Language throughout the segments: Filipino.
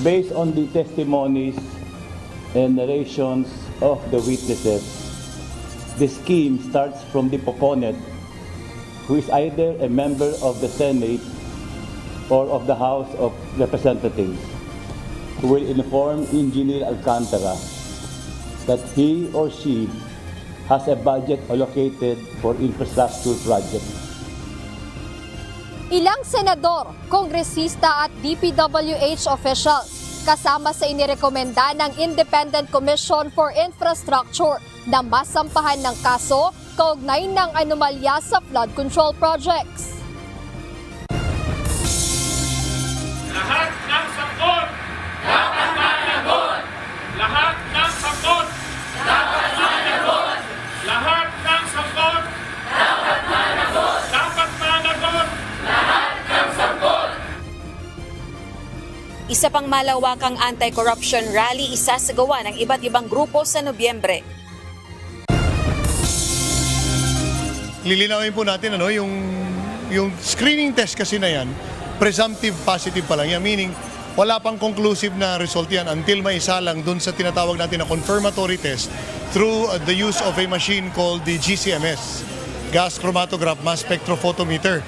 Based on the testimonies and narrations of the witnesses, the scheme starts from the proponent, who is either a member of the Senate or of the House of Representatives, who will inform Engineer Alcantara that he or she has a budget allocated for infrastructure projects. Ilang senador, kongresista at DPWH officials kasama sa inirekomenda ng Independent Commission for Infrastructure na masampahan ng kaso kaugnay ng anomalya sa flood control projects. Lahat ng sakot dapat managot. Lahat ng sakot dapat managot. Lahat ng sakot dapat managot. Dapat managot. Lahat ng sakot. Isa pang malawakang anti-corruption rally isasagawa ng iba't ibang grupo sa Nobyembre. Lilinawin po natin yung screening test kasi na yan, presumptive positive pa lang yan, meaning wala pang conclusive na result yan until may isa lang dun sa tinatawag natin na confirmatory test through the use of a machine called the GCMS, Gas Chromatograph Mass Spectrophotometer.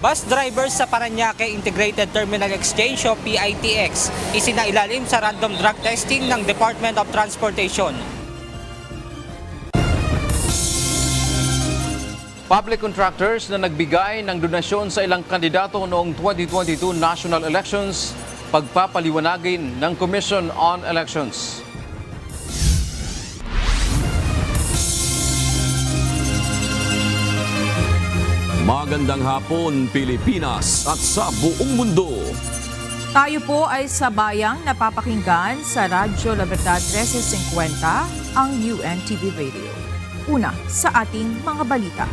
Bus drivers sa Parañaque Integrated Terminal Exchange o PITX isinailalim sa random drug testing ng Department of Transportation. Public contractors na nagbigay ng donasyon sa ilang kandidato noong 2022 national elections, pagpapaliwanagin ng Commission on Elections. Magandang hapon, Pilipinas at sa buong mundo. Tayo po ay sabayang napapakinggan sa Radyo Libertad 1350, ang UNTV Radio. Una sa ating mga balita.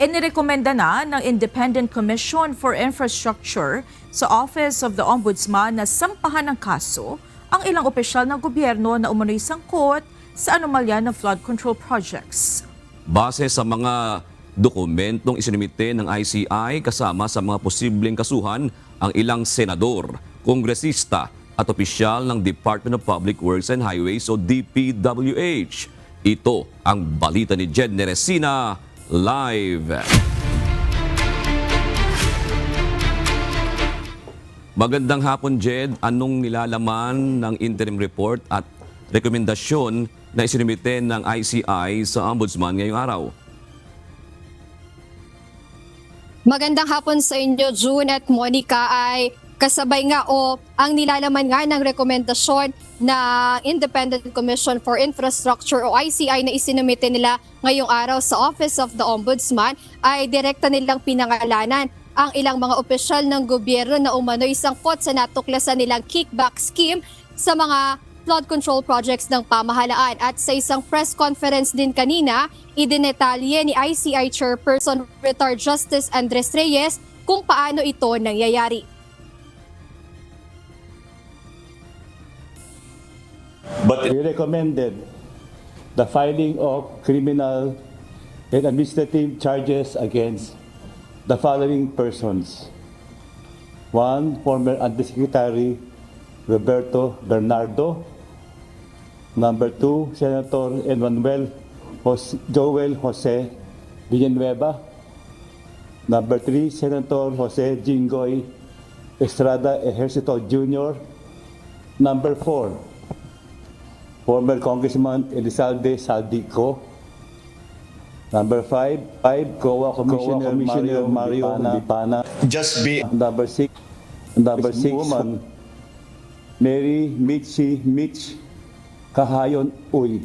Inirekomenda na ng Independent Commission for Infrastructure sa Office of the Ombudsman na sampahan ng kaso ang ilang opisyal ng gobyerno na umano'y sangkot sa anomalya ng flood control projects. Base sa mga dokumentong isinumite ng ICI kasama sa mga posibleng kasuhan ang ilang senador, kongresista at opisyal ng Department of Public Works and Highways o DPWH. Ito ang balita ni Jed Neresina live. Magandang hapon, Jed. Anong nilalaman ng interim report at rekomendasyon na isinumite ng ICI sa Ombudsman ngayong araw? Magandang hapon sa inyo, June at Monica. Ay kasabay nga ang nilalaman nga ng rekomendasyon na Independent Commission for Infrastructure o ICI na isinumite nila ngayong araw sa Office of the Ombudsman ay direkta nilang pinangalanan ang ilang mga opisyal ng gobyerno na umano'y sangkot sa natuklasan nilang kickback scheme sa mga flood control projects ng pamahalaan. At sa isang press conference din kanina, idinetalye ni ICI Chairperson Retired Justice Andres Reyes kung paano ito nangyayari. But we recommended the filing of criminal and administrative charges against the following persons. 1. Former Undersecretary Roberto Bernardo. Number 2, Senator Joel Jose Villanueva. Number 3, Senator Jose Jinggoy Estrada Ejercito Jr. Number 4, former Congressman Elizalde Saldico. Number 5, COA Commissioner Mario Lipana. Just be Number 6, woman Mary Mitch Kahayon Uy.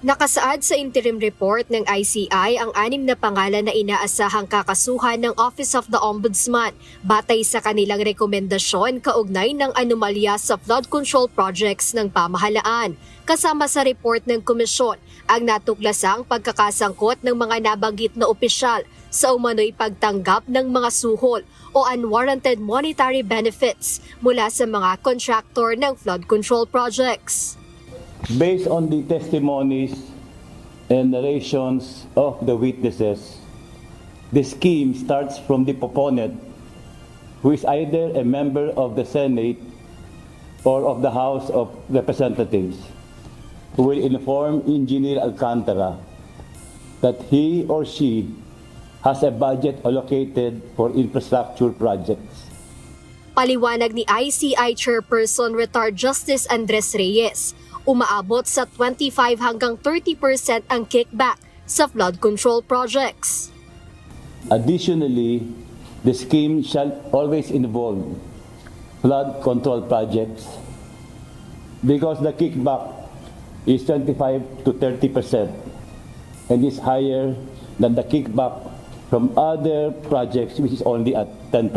Nakasaad sa interim report ng ICI ang 6 na pangalan na inaasahang kakasuhan ng Office of the Ombudsman batay sa kanilang rekomendasyon kaugnay ng anomalya sa flood control projects ng pamahalaan. Kasama sa report ng komisyon ang natuklasang pagkakasangkot ng mga nabanggit na opisyal sa umano'y pagtanggap ng mga suhol o unwarranted monetary benefits mula sa mga contractor ng flood control projects. Based on the testimonies and narrations of the witnesses, the scheme starts from the proponent, who is either a member of the Senate or of the House of Representatives, who will inform Engineer Alcantara that he or she has a budget allocated for infrastructure projects. Paliwanag ni ICI Chairperson Retired Justice Andres Reyes, umaabot sa 25 hanggang 30% ang kickback sa flood control projects. Additionally, the scheme shall always involve flood control projects because the kickback is 25 to 30% and is higher than the kickback from other projects which is only at 10%.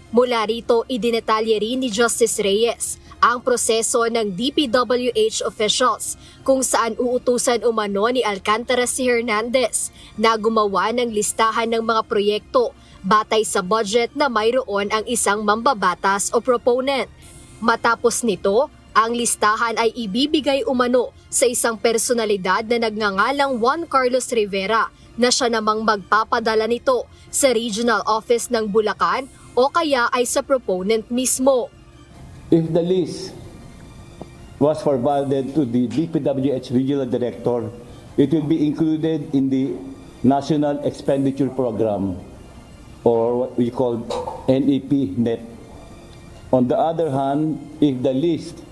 Mula rito, idinetalye rin ni Justice Reyes ang proseso ng DPWH officials kung saan uutusan umano ni Alcantara si Hernandez na gumawa ng listahan ng mga proyekto batay sa budget na mayroon ang isang mambabatas o proponent. Matapos nito, ang listahan ay ibibigay umano sa isang personalidad na nagngangalang Juan Carlos Rivera na siya namang magpapadala nito sa regional office ng Bulacan o kaya ay sa proponent mismo. If the list was forwarded to the DPWH Regional Director, it will be included in the National Expenditure Program or what we call NEP-NEP. On the other hand, if the list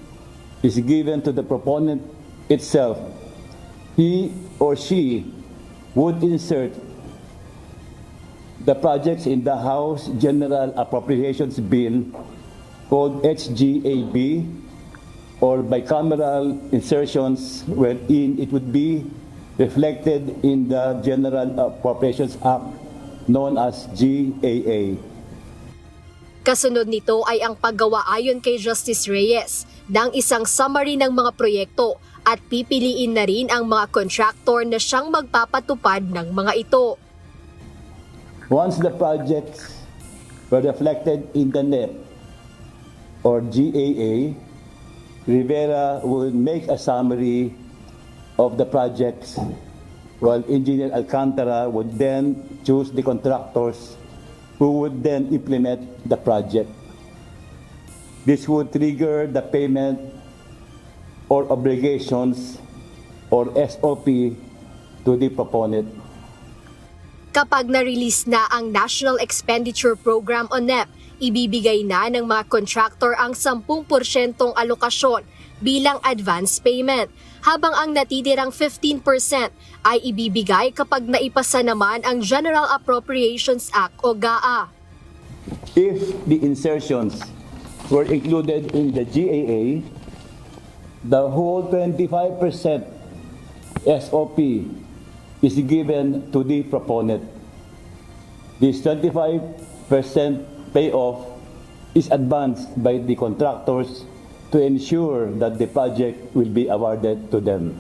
is given to the proponent itself, he or she would insert the projects in the House General Appropriations Bill called HGAB or bicameral insertions wherein it would be reflected in the General Appropriations Act known as GAA. Kasunod nito ay ang paggawa ayon kay Justice Reyes ng isang summary ng mga proyekto at pipiliin na rin ang mga contractor na siyang magpapatupad ng mga ito. Once the projects were reflected in the NEP or GAA, Rivera will make a summary of the projects while Engineer Alcantara would then choose the contractors who would then implement the project. This would trigger the payment or obligations or SOP to the proponent. Kapag na-release na ang National Expenditure Program o NEP, ibibigay na ng mga contractor ang 10% alokasyon bilang advance payment, habang ang natitirang 15% ay ibibigay kapag naipasa naman ang General Appropriations Act o GAA. If the insertions were included in the GAA, the whole 25% SOP is given to the proponent. This 25% payoff is advanced by the contractors to ensure that the project will be awarded to them.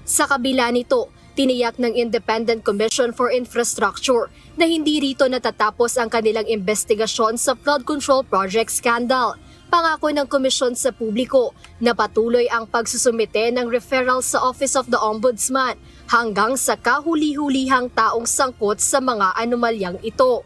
Sa kabila nito, tiniyak ng Independent Commission for Infrastructure na hindi rito natatapos ang kanilang investigasyon sa flood control project scandal. Pangako ng komisyon sa publiko na patuloy ang pagsusumite ng referral sa Office of the Ombudsman hanggang sa kahuli-hulihang taong sangkot sa mga anomalyang ito.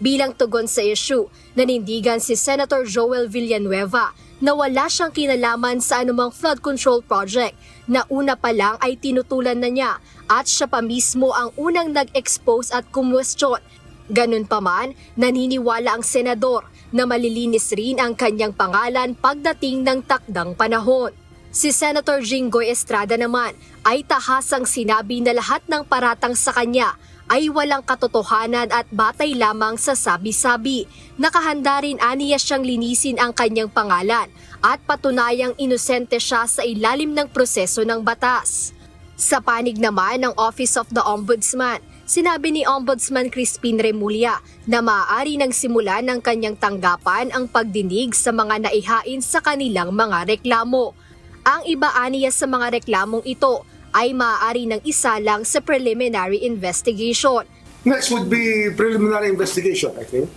Bilang tugon sa issue, nanindigan si Senator Joel Villanueva na wala siyang kinalaman sa anumang flood control project na una pa lang ay tinutulan na niya at siya pa mismo ang unang nag-expose at kumwestiyon. Ganun pa man, naniniwala ang senador na malilinis rin ang kanyang pangalan pagdating ng takdang panahon. Si Senator Jinggoy Estrada naman ay tahasang sinabi na lahat ng paratang sa kanya ay walang katotohanan at batay lamang sa sabi-sabi. Nakahanda rin aniya siyang linisin ang kanyang pangalan at patunayang inosente siya sa ilalim ng proseso ng batas. Sa panig naman ng Office of the Ombudsman, sinabi ni Ombudsman Crispin Remulla na maaari nang simulan ng kanyang tanggapan ang pagdinig sa mga naihain sa kanilang mga reklamo. Ang iba aniya sa mga reklamong ito ay maaari ng isa lang sa preliminary investigation. Next would be preliminary investigation, I think.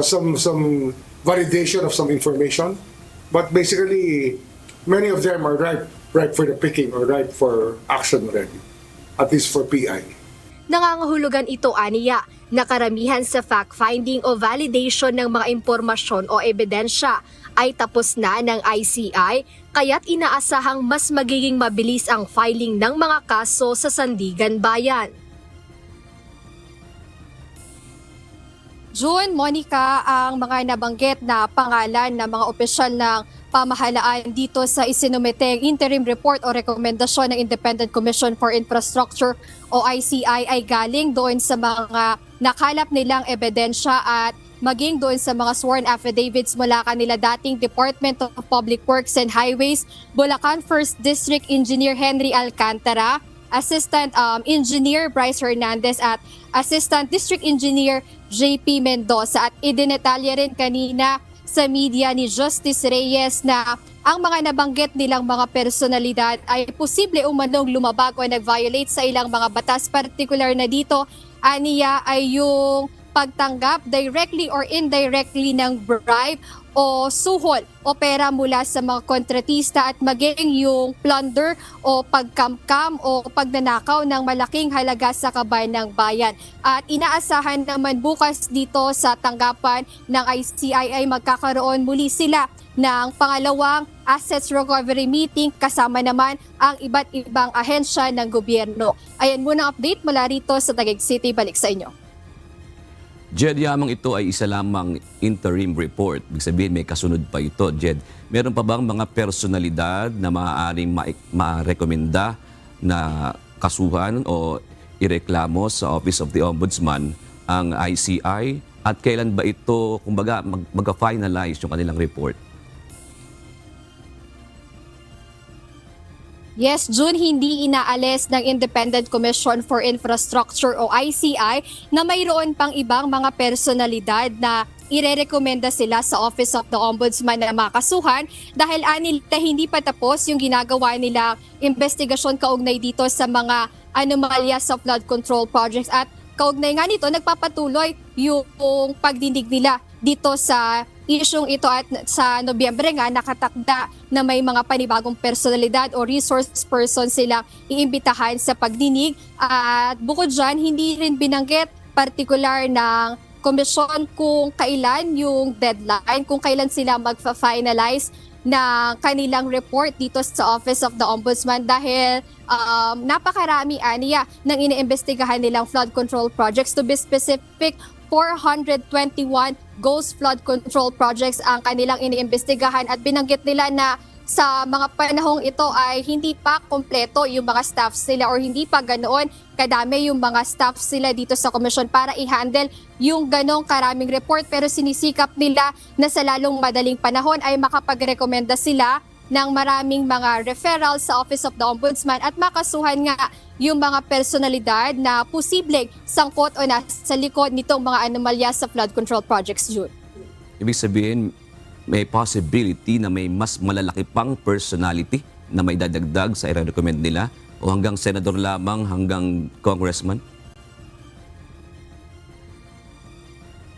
Some validation of some information. But basically, many of them are ripe for the picking or ripe for action already, at least for PI. Nangangahulugan ito aniya na karamihan sa fact-finding o validation ng mga impormasyon o ebidensya ay tapos na ng ICI, kaya't inaasahang mas magiging mabilis ang filing ng mga kaso sa Sandigan Bayan. June, Monica, ang mga nabanggit na pangalan ng mga opisyal ng pamahalaan dito sa isinumiteng interim report o rekomendasyon ng Independent Commission for Infrastructure o ICI ay galing doon sa mga nakalap nilang ebidensya at maging doon sa mga sworn affidavits mula kanila dating Department of Public Works and Highways, Bulacan 1st District Engineer Henry Alcantara, Assistant Engineer Bryce Hernandez at Assistant District Engineer JP Mendoza. At idinetalya rin kanina sa media ni Justice Reyes na ang mga nabanggit nilang mga personalidad ay posible umanong lumabag o nag-violate sa ilang mga batas. Particular na dito, aniya ay yung pagtanggap directly or indirectly ng bribe o suhol o pera mula sa mga kontratista at maging yung plunder o pagkamkam o pagnanakaw ng malaking halaga sa kaban ng bayan. At inaasahan naman bukas dito sa tanggapan ng ICI ay magkakaroon muli sila ng pangalawang assets recovery meeting kasama naman ang iba't ibang ahensya ng gobyerno. Ayan muna update mula rito sa Taguig City. Balik sa inyo. Jed, yamang ito ay isa lamang interim report. Ibig sabihin may kasunod pa ito, Jed. Meron pa bang mga personalidad na maaaring ma-rekomenda na kasuhan o ireklamo sa Office of the Ombudsman ang ICI? At kailan ba ito, kumbaga, mag-finalize yung kanilang report? Yes, June, hindi inaalis ng Independent Commission for Infrastructure o ICI na mayroon pang ibang mga personalidad na irerekomenda sila sa Office of the Ombudsman na makasuhan dahil anil na hindi pa tapos yung ginagawa nila investigasyon kaugnay dito sa mga anomalya sa flood control projects at kaugnay nga nito nagpapatuloy yung pagdinig nila dito sa isyong ito at sa Nobyembre nga nakatakda na may mga panibagong personalidad o resource person silang iimbitahan sa pagdinig. At bukod dyan, hindi rin binanggit partikular ng komisyon kung kailan yung deadline, kung kailan sila magfa-finalize na kanilang report dito sa Office of the Ombudsman dahil napakarami aniya ng iniimbestigahan nilang flood control projects. To be specific, 421 ghost flood control projects ang kanilang iniimbestigahan at binanggit nila na sa mga panahong ito ay hindi pa kompleto yung mga staff sila or hindi pa ganoon kadami yung mga staff sila dito sa komisyon para i-handle yung ganong karaming report pero sinisikap nila na sa lalong madaling panahon ay makapagrekomenda sila ng maraming mga referrals sa Office of the Ombudsman at makasuhan nga yung mga personalidad na posibleng sangkot o nasa likod nitong mga anomalya sa flood control projects, June. Ibig sabihin, may possibility na may mas malalaki pang personality na may dadagdag sa i-recommend nila o hanggang senador lamang, hanggang congressman?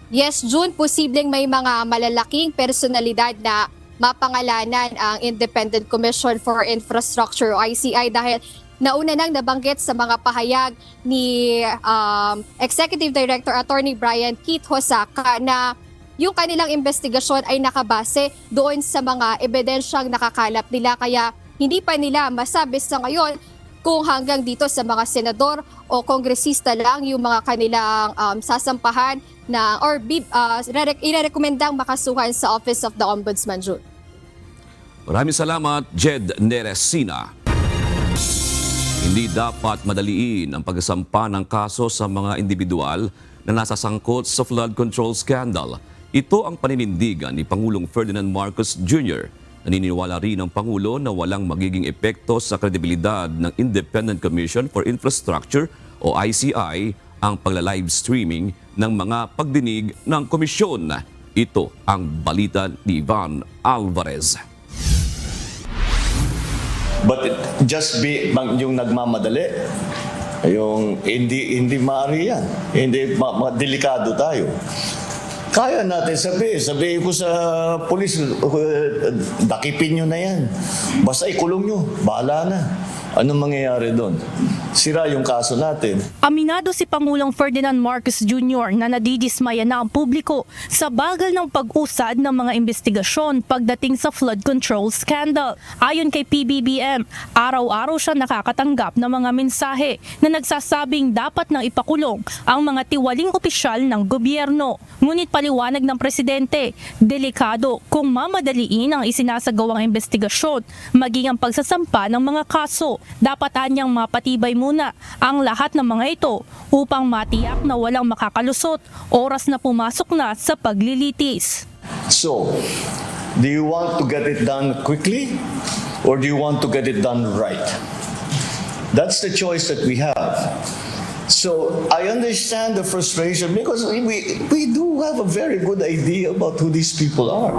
Yes, June, posibleng may mga malalaking personalidad na mapangalanan ang Independent Commission for Infrastructure o ICI dahil nauna nang nabanggit sa mga pahayag ni Executive Director Attorney Brian Keith Hosaka na yung kanilang investigasyon ay nakabase doon sa mga ebidensyang nakakalap nila kaya hindi pa nila masabi sa ngayon kung hanggang dito sa mga senador o kongresista lang yung mga kanilang sasampahan na or irerekomendang makasuhan sa Office of the Ombudsman, June. Maraming salamat, Jed Neresina. Hindi dapat madaliin ang pagsampa ng kaso sa mga individual na nasasangkot sa flood control scandal. Ito ang paninindigan ni Pangulong Ferdinand Marcos Jr. Naniniwala rin ang Pangulo na walang magiging epekto sa kredibilidad ng Independent Commission for Infrastructure o ICI ang pagla-live streaming ng mga pagdinig ng komisyon. Ito ang balita ni Ivan Alvarez. But just be yung nagmamadali, yung hindi maaari yan. Hindi delikado tayo. Kaya natin sabihin ko sa pulis, dakipin nyo na yan. Basta ikulong nyo, bahala na. Anong mangyayari doon? Sira yung kaso natin. Aminado si Pangulong Ferdinand Marcos Jr. na nadidismaya na ang publiko sa bagal ng pag-usad ng mga investigasyon pagdating sa flood control scandal. Ayon kay PBBM, araw-araw siya nakakatanggap ng mga mensahe na nagsasabing dapat nang ipakulong ang mga tiwaling opisyal ng gobyerno. Ngunit paliwanag ng presidente, delikado kung mamadaliin ang isinasagawang investigasyon, maging ang pagsasampa ng mga kaso. Dapat anyang mapatibay muna ang lahat ng mga ito upang matiyak na walang makakalusot oras na pumasok na sa paglilitis. So, do you want to get it done quickly or do you want to get it done right? That's the choice that we have. So, I understand the frustration because we do have a very good idea about who these people are.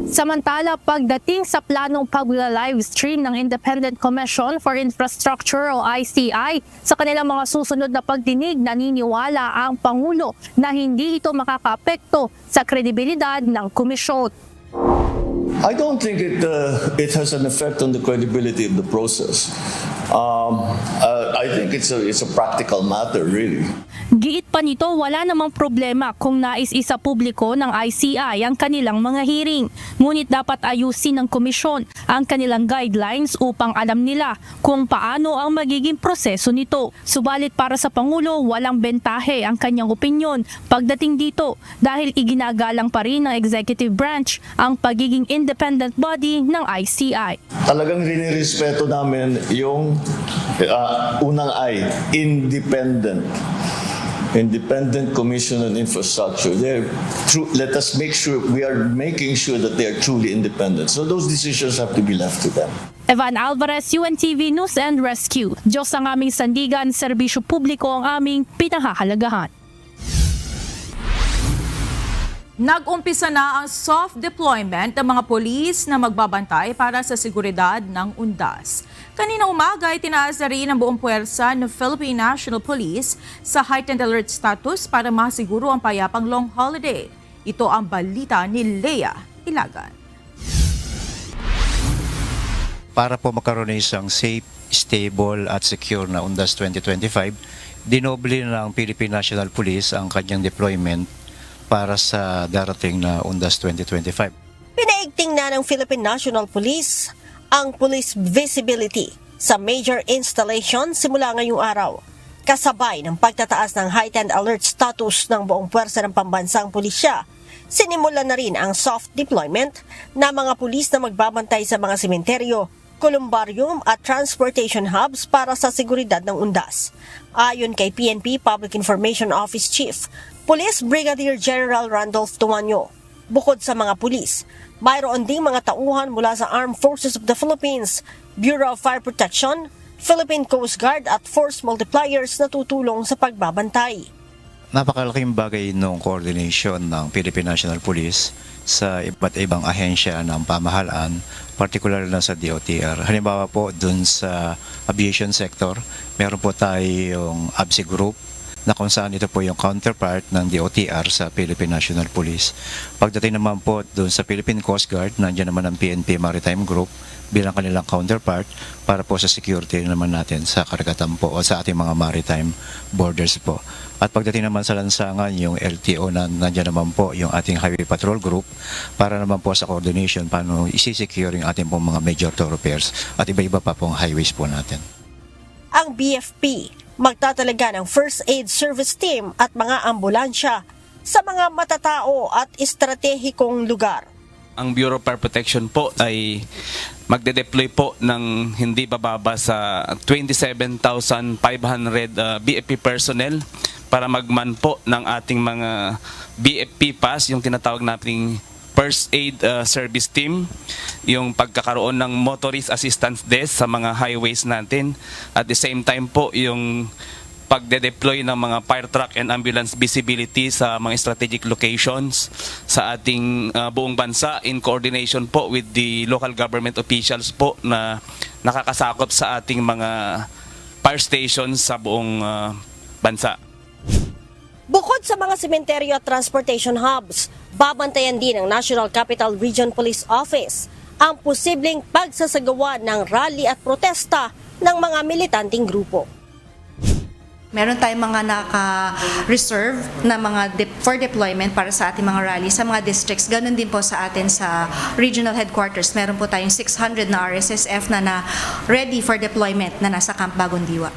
Samantala, pagdating sa planong pagla-livestream ng Independent Commission for Infrastructure o ICI sa kanilang mga susunod na pagdinig, naniniwala ang Pangulo na hindi ito makakaapekto sa kredibilidad ng komisyon. I don't think it has an effect on the credibility of the process. I think it's a practical matter, really. Giit pa nito, wala namang problema kung nais isa publiko ng ICI ang kanilang mga hearing. Ngunit dapat ayusin ng komisyon ang kanilang guidelines upang alam nila kung paano ang magiging proseso nito. Subalit para sa Pangulo, walang bentahe ang kanyang opinyon pagdating dito dahil iginagalang pa rin ng executive branch ang pagiging independent body ng ICI. Talagang rinirespeto namin yung unang I, independent Commission on Infrastructure. Let us make sure we are making sure that they are truly independent. So those decisions have to be left to them. Evan Alvarez, UNTV News and Rescue. Diyos ang aming sandigan, serbisyo publiko ang aming pinahahalagahan. Nag-umpisa na ang soft deployment ng mga polis na magbabantay para sa seguridad ng undas. Kanina umaga ay tinaas na rin ang buong puwersa ng Philippine National Police sa heightened alert status para masiguro ang payapang long holiday. Ito ang balita ni Lea Ilagan. Para po magkaroon ng isang safe, stable at secure na Undas 2025, dinoble na ang Philippine National Police ang kanyang deployment para sa darating na Undas 2025. Pinaigting na ng Philippine National Police ang police visibility sa major installation simula ngayong araw. Kasabay ng pagtataas ng heightened alert status ng buong puwersa ng pambansang pulisya, sinimulan na rin ang soft deployment na mga pulis na magbabantay sa mga sementeryo, columbarium at transportation hubs para sa seguridad ng undas. Ayon kay PNP Public Information Office Chief, Police Brigadier General Randolph Tuanyo, bukod sa mga pulis, mayroon ding mga tauhan mula sa Armed Forces of the Philippines, Bureau of Fire Protection, Philippine Coast Guard at Force Multipliers na tutulong sa pagbabantay. Napakalaking bagay ng coordination ng Philippine National Police sa iba't ibang ahensya ng pamahalaan, particular na sa DOTR. Halimbawa po dun sa aviation sector, meron po tayong ABSI Group, na kung saan ito po yung counterpart ng DOTR sa Philippine National Police. Pagdating naman po doon sa Philippine Coast Guard, nandiyan naman ang PNP Maritime Group bilang kanilang counterpart para po sa security naman natin sa karagatan po o sa ating mga maritime borders po. At pagdating naman sa lansangan, yung LTO na nandiyan naman po yung ating Highway Patrol Group para naman po sa coordination paano isi-secure yung ating pong mga major thoroughfares at iba-iba pa pong highways po natin. Ang BFP magtatalaga ng first aid service team at mga ambulansya sa mga matatao at estratehikong lugar. Ang Bureau of Fire Protection po ay magde-deploy po ng hindi bababa sa 27,500 BFP personnel para magman po ng ating mga BFP pass, yung tinatawag nating first aid service team, yung pagkakaroon ng motorist assistance desk sa mga highways natin. At the same time po, yung pagde-deploy ng mga fire truck and ambulance visibility sa mga strategic locations sa ating buong bansa in coordination po with the local government officials po na nakakasakop sa ating mga fire stations sa buong bansa. Bukod sa mga sementeryo at transportation hubs, babantayan din ng National Capital Region Police Office ang posibleng pagsasagawa ng rally at protesta ng mga militanteng grupo. Meron tayong mga naka-reserve na mga for deployment para sa ating mga rally sa mga districts. Ganon din po sa atin sa regional headquarters. Meron po tayong 600 na RSSF na ready for deployment na nasa Camp Bagong Diwa.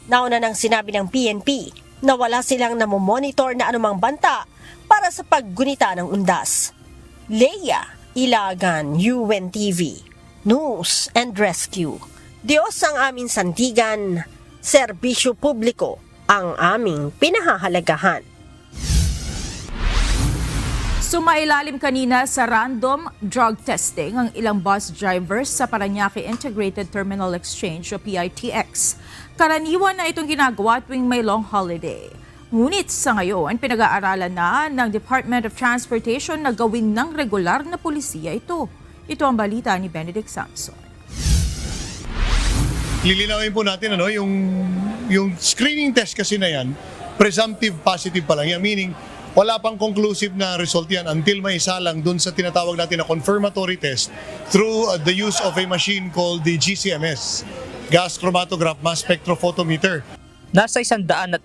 Nauna nang sinabi ng PNP na wala silang namomonitor na anumang banta para sa paggunita ng undas. Leia Ilagan, UNTV, News and Rescue. Diyos ang aming sandigan, serbisyo publiko ang aming pinahahalagahan. Sumailalim kanina sa random drug testing ang ilang bus drivers sa Parañaque Integrated Terminal Exchange o PITX. Karaniwan na itong ginagawa tuwing may long holiday. Ngunit sa ngayon, pinag-aaralan na ng Department of Transportation na gawin ng regular na pulisiya ito. Ito ang balita ni Benedict Samson. Lilinawin po natin yung screening test kasi na yan, presumptive positive pa lang yan, meaning wala pang conclusive na result yan until may isa lang dun sa tinatawag natin na confirmatory test through the use of a machine called the GCMS, Gas Chromatograph Mass Spectrophotometer. Nasa 140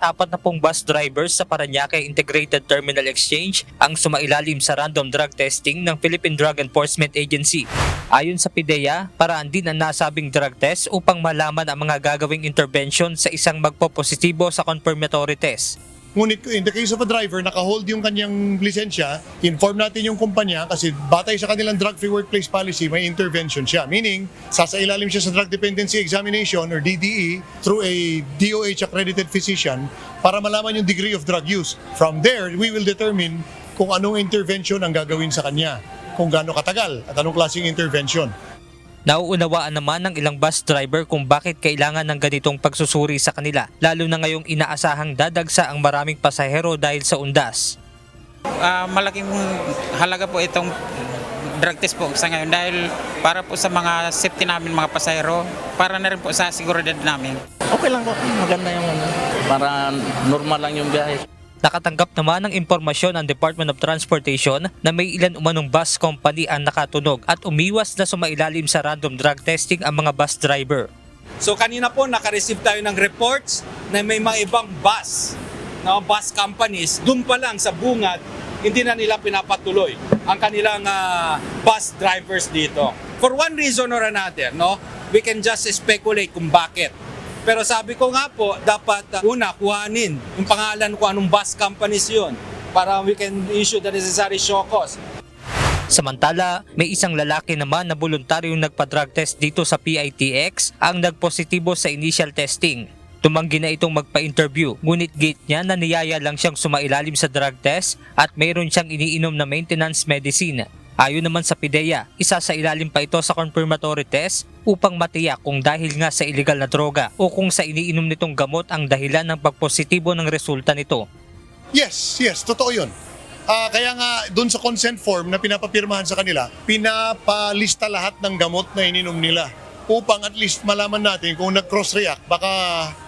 bus drivers sa Parañaque Integrated Terminal Exchange ang sumailalim sa random drug testing ng Philippine Drug Enforcement Agency. Ayon sa PIDEA, paraan din ang nasabing drug test upang malaman ang mga gagawing intervention sa isang magpopositibo sa confirmatory test. Ngunit in the case of a driver, naka-hold yung kanyang lisensya, inform natin yung kumpanya kasi batay sa kanilang drug-free workplace policy, may intervention siya. Meaning, sasailalim siya sa drug dependency examination or DDE through a DOH accredited physician para malaman yung degree of drug use. From there, we will determine kung anong intervention ang gagawin sa kanya, kung gaano katagal at anong klaseng intervention. Nauunawaan naman ng ilang bus driver kung bakit kailangan ng ganitong pagsusuri sa kanila, lalo na ngayong inaasahang dadagsa ang maraming pasahero dahil sa undas. Malaking halaga po itong drug test po sa ngayon dahil para po sa mga safety namin mga pasahero, para na rin po sa seguridad namin. Okay lang po, maganda yung para normal lang yung biyahe. Nakatanggap naman ng impormasyon ang Department of Transportation na may ilan umanong bus company ang nakatunog at umiwas na sumailalim sa random drug testing ang mga bus driver. So kanina po naka-receive tayo ng reports na may mga ibang bus companies, dun pa lang sa bungad, hindi na nila pinapatuloy ang kanilang bus drivers dito. For one reason or another, we can just speculate kung bakit. Pero sabi ko nga po, dapat una kuhanin yung pangalan kung anong bus companies yun para we can issue the necessary show cause. Samantala, may isang lalaki naman na voluntaryong nagpa-drug test dito sa PITX ang nagpositibo sa initial testing. Tumanggi na itong magpa-interview, ngunit gate niya na niyaya lang siyang sumailalim sa drug test at mayroon siyang iniinom na maintenance medicine. Ayon naman sa PIDEA, isa sa ilalim pa ito sa confirmatory test upang matiyak kung dahil nga sa illegal na droga o kung sa iniinom nitong gamot ang dahilan ng pagpositibo ng resulta nito. Yes, totoo yun. Kaya nga doon sa consent form na pinapapirmahan sa kanila, pinapalista lahat ng gamot na ininom nila upang at least malaman natin kung nag-cross-react, baka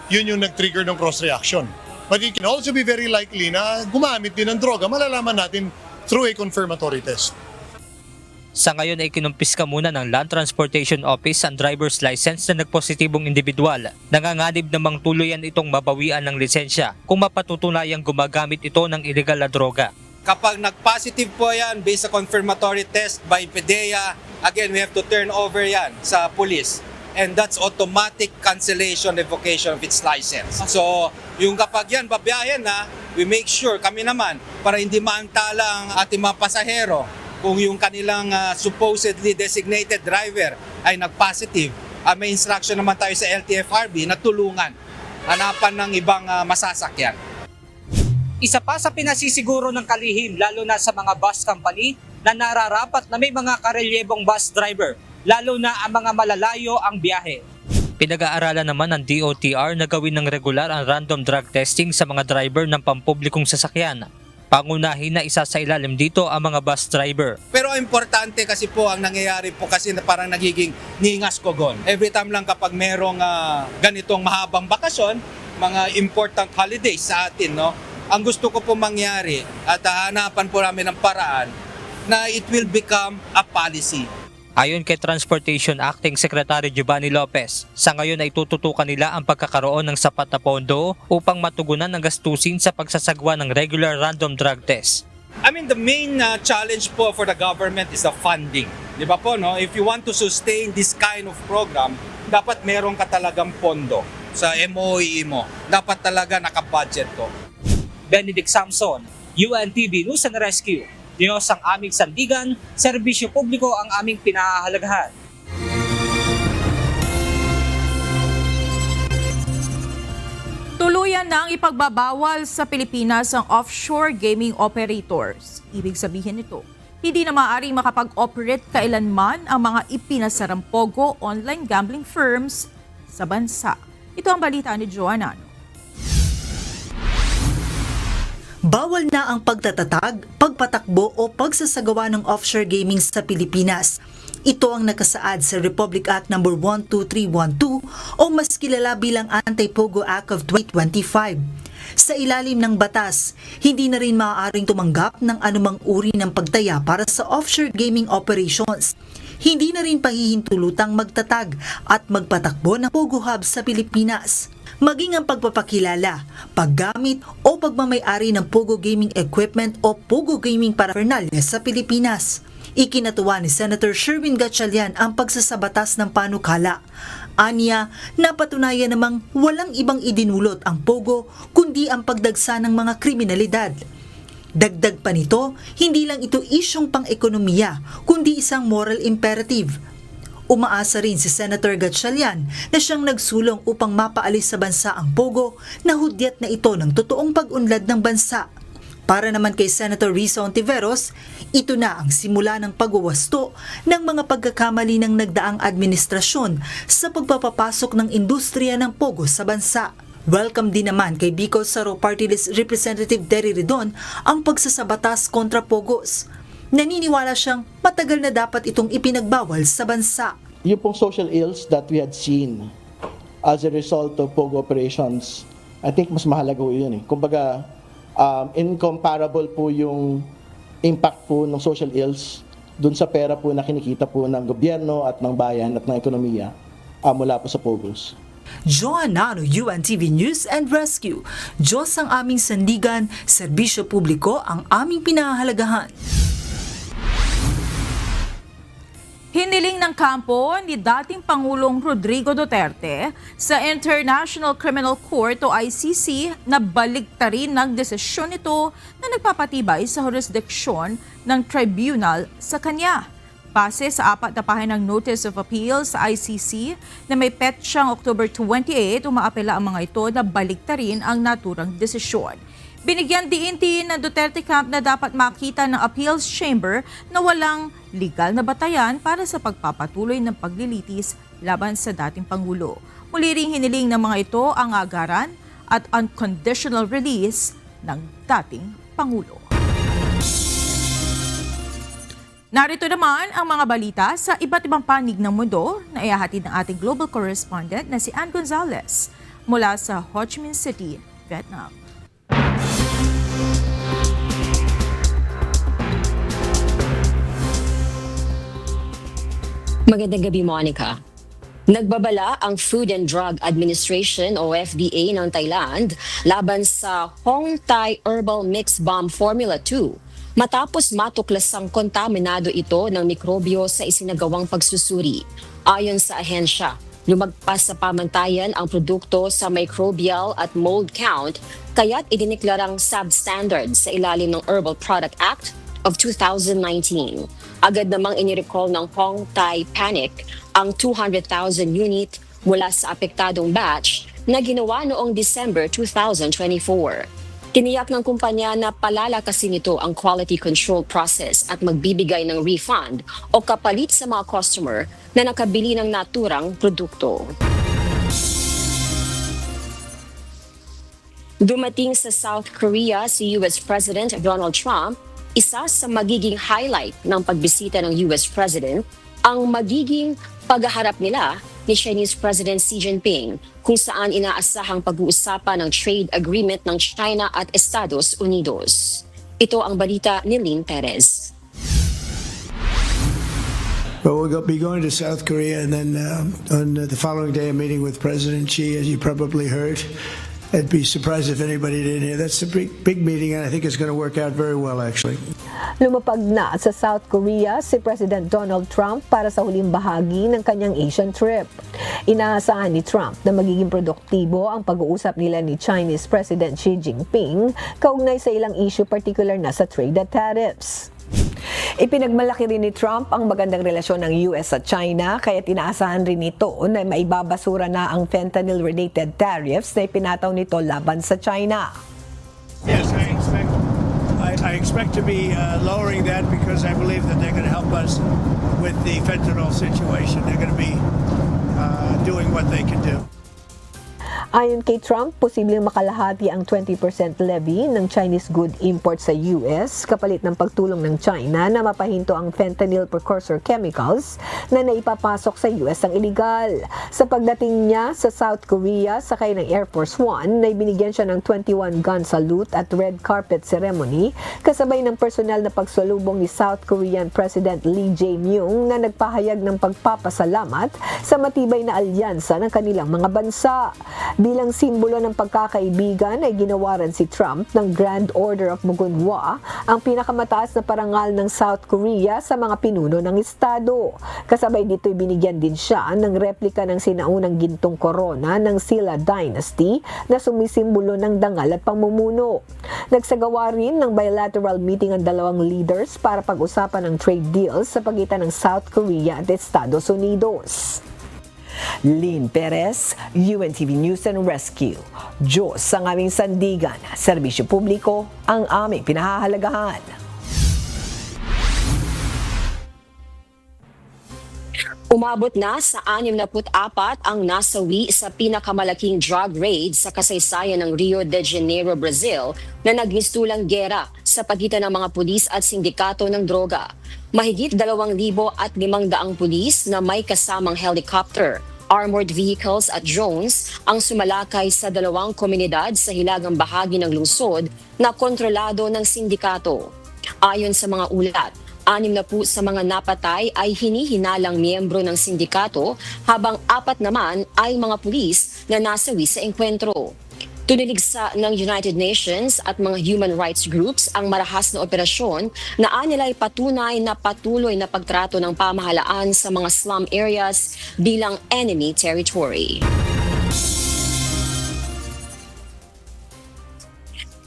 yun yung nag-trigger ng cross-reaction. But it can also be very likely na gumamit din ng droga, malalaman natin through a confirmatory test. Sa ngayon ay kinumpiska muna ng Land Transportation Office ang driver's license na nagpositibong individual. Nanganganib namang tuluyan itong mabawian ng lisensya kung mapatutunayang gumagamit ito ng illegal na droga. Kapag nag-positive po yan based sa confirmatory test by PIDEA, again, we have to turn over yan sa police. And that's automatic cancellation, revocation of its license. So, yung kapag yan, babiyahin na, we make sure, kami naman, para hindi maantala ang ating mga pasahero, kung yung kanilang supposedly designated driver ay nag-positive, may instruction naman tayo sa LTFRB na tulungan, hanapan ng ibang masasakyan. Isa pa sa pinasisiguro ng kalihim lalo na sa mga bus company na nararapat na may mga karelyebong bus driver, lalo na ang mga malalayo ang biyahe. Pinag-aaralan naman ng DOTR na gawin ng regular ang random drug testing sa mga driver ng pampublikong sasakyan. Pangunahin na isa sa ilalim dito ang mga bus driver. Pero importante kasi po ang nangyayari po kasi na parang nagiging ningas kogon. Every time lang kapag merong ganitong mahabang bakasyon, mga important holidays sa atin, ang gusto ko po mangyari at hanapan po namin ng paraan na it will become a policy. Ayon kay Transportation Acting Secretary Giovanni Lopez, sa ngayon ay tututukan nila ang pagkakaroon ng sapat na pondo upang matugunan ang gastusin sa pagsasagwa ng regular random drug test. I mean, the main challenge po for the government is the funding. Di ba po, no? If you want to sustain this kind of program, dapat meron ka talagang pondo sa MOE mo. Dapat talaga nakabudget to. Benedict Samson, UNTV News and Rescue. Diyos ang aming sandigan, serbisyo publiko ang aming pinahahalagahan. Tuluyan na ang ipagbabawal sa Pilipinas ang offshore gaming operators. Ibig sabihin nito, hindi na maaaring makapag-operate kailanman ang mga ipinasarang POGO online gambling firms sa bansa. Ito ang balita ni Joanna. Bawal na ang pagtatatag, pagpatakbo o pagsasagawa ng offshore gaming sa Pilipinas. Ito ang nakasaad sa Republic Act No. 12312 o mas kilala bilang Anti-Pogo Act of 2025. Sa ilalim ng batas, hindi na rin maaaring tumanggap ng anumang uri ng pagtaya para sa offshore gaming operations. Hindi na rin pahihintulutang magtatag at magpatakbo ng Pogo Hub sa Pilipinas. Maging ang pagpapakilala, paggamit o pagmamay-ari ng Pogo Gaming Equipment o Pogo Gaming Paraphernalia sa Pilipinas. Ikinatuwa ni Senator Sherwin Gatchalian ang pagsasabatas ng panukala. Aniya, napatunayan namang walang ibang idinulot ang Pogo kundi ang pagdagsa ng mga kriminalidad. Dagdag pa nito, hindi lang ito isyong pang-ekonomiya kundi isang moral imperative. Umaasa rin si Senator Gatchalian na siyang nagsulong upang mapaalis sa bansa ang Pogo na hudyat na ito ng totoong pag-unlad ng bansa. Para naman kay Senator Risa Ontiveros, ito na ang simula ng pagwawasto ng mga pagkakamali ng nagdaang administrasyon sa pagpapapasok ng industriya ng Pogo sa bansa. Welcome din naman kay Bicol Saro Party List Representative Terry Redon ang pagsasabatas kontra Pogos. Naniniwala siyang matagal na dapat itong ipinagbawal sa bansa. Yung pong social ills that we had seen as a result of Pogo operations, I think mas mahalaga po yun. Kumbaga, incomparable po yung impact po ng social ills dun sa pera po na kinikita po ng gobyerno at ng bayan at ng ekonomiya mula po sa Pogos. Joanna, UNTV News and Rescue. Diyos ang aming sandigan, serbisyo publiko ang aming pinahahalagahan. Hiniling ng kampo ni dating Pangulong Rodrigo Duterte sa International Criminal Court o ICC na baliktarin ng desisyon nito na nagpapatibay sa jurisdiksyon ng tribunal sa kanya. Base sa 4 na pahinang Notice of Appeal sa ICC na may petsang October 28, umaapela ang mga ito na baliktarin ang naturang desisyon. Binigyan diin ng Duterte camp na dapat makita ng Appeals Chamber na walang legal na batayan para sa pagpapatuloy ng paglilitis laban sa dating Pangulo. Muli ring hiniling ng mga ito ang agaran at unconditional release ng dating Pangulo. Narito naman ang mga balita sa iba't ibang panig ng mundo na ihahatid ng ating global correspondent na si Ann Gonzalez mula sa Ho Chi Minh City, Vietnam. Magandang gabi, Monica. Nagbabala ang Food and Drug Administration o FDA ng Thailand laban sa Hong Thai Herbal Mix Balm Formula 2 matapos matuklasang kontaminado ito ng mikrobyo sa isinagawang pagsusuri. Ayon sa ahensya, lumagpas sa pamantayan ang produkto sa microbial at mold count kaya't idiniklarang substandard sa ilalim ng Herbal Product Act of 2019. Agad namang inirecall ng Hong Thai Panic ang 200,000 unit mula sa apektadong batch na ginawa noong December 2024. Tiniyak ng kumpanya na palalakasin nito ang quality control process at magbibigay ng refund o kapalit sa mga customer na nakabili ng naturang produkto. Dumating sa South Korea si US President Donald Trump. Isa sa magiging highlight ng pagbisita ng US President ang magiging paghaharap nila ni Chinese President Xi Jinping kung saan inaasahang pag-uusapan ng trade agreement ng China at Estados Unidos. Ito ang balita ni Lynn Perez. But we'll be going to South Korea, and then on the following day, a meeting with President Xi, as you probably heard. I'd be surprised if anybody didn't hear. That's a big meeting, and I think it's going to work out very well, actually. Lumapag na sa South Korea si President Donald Trump para sa huling bahagi ng kanyang Asian trip. Inaasahan ni Trump na magiging produktibo ang pag-uusap nila ni Chinese President Xi Jinping kaugnay sa ilang issue, particular na sa trade at tariffs. Ipinagmalaki rin ni Trump ang magandang relasyon ng US at China, kaya inaasahan rin nito na maibabasura na ang fentanyl-related tariffs na ipinataw nito laban sa China. Yes, I expect to be lowering that because I believe that they're going to help us with the fentanyl situation. They're going to be doing what they can do. Ayon kay Trump, posibleng makalahati ang 20% levy ng Chinese good import sa US kapalit ng pagtulong ng China na mapahinto ang fentanyl precursor chemicals na naipapasok sa US ang iligal. Sa pagdating niya sa South Korea, sakay ng Air Force One, na ibinigyan siya ng 21 gun salute at red carpet ceremony kasabay ng personal na pagsalubong ni South Korean President Lee Jae-myung na nagpahayag ng pagpapasalamat sa matibay na alyansa ng kanilang mga bansa. Bilang simbolo ng pagkakaibigan ay ginawaran si Trump ng Grand Order of Mugunhwa, ang pinakamataas na parangal ng South Korea sa mga pinuno ng estado. Kasabay dito binigyan din siya ng replika ng sinaunang gintong korona ng Silla Dynasty na sumisimbolo ng dangal at pamumuno. Nagsagawa rin ng bilateral meeting ang dalawang leaders para pag-usapan ng trade deals sa pagitan ng South Korea at Estados Unidos. Lynn Perez, UNTV News and Rescue. Diyos ang aming sandigan, serbisyo publiko ang aming pinahahalagahan. Umabot na sa 64 ang nasawi sa pinakamalaking drug raid sa kasaysayan ng Rio de Janeiro, Brazil na nagmistulang gera sa pagitan ng mga pulis at sindikato ng droga. Mahigit 2,500 pulis na may kasamang helicopter, armored vehicles at drones ang sumalakay sa dalawang komunidad sa hilagang bahagi ng lungsod na kontrolado ng sindikato. Ayon sa mga ulat, 60 sa mga napatay ay hinihinalang miyembro ng sindikato habang 4 naman ay mga pulis na nasawi sa engkwentro. Tuniligsa ng United Nations at mga human rights groups ang marahas na operasyon na anila'y patunay na patuloy na pagtrato ng pamahalaan sa mga slum areas bilang enemy territory.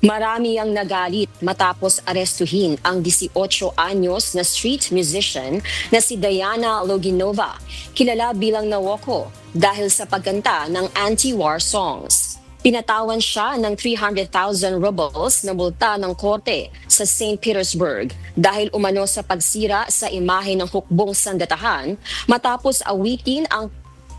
Marami ang nagalit matapos arestuhin ang 18 anyos na street musician na si Diana Loginova, kilala bilang Nawoko, dahil sa pagkanta ng anti-war songs. Pinatawan siya ng 300,000 rubles na multa ng korte sa St. Petersburg dahil umano sa pagsira sa imahe ng hukbong sandatahan matapos awitin ang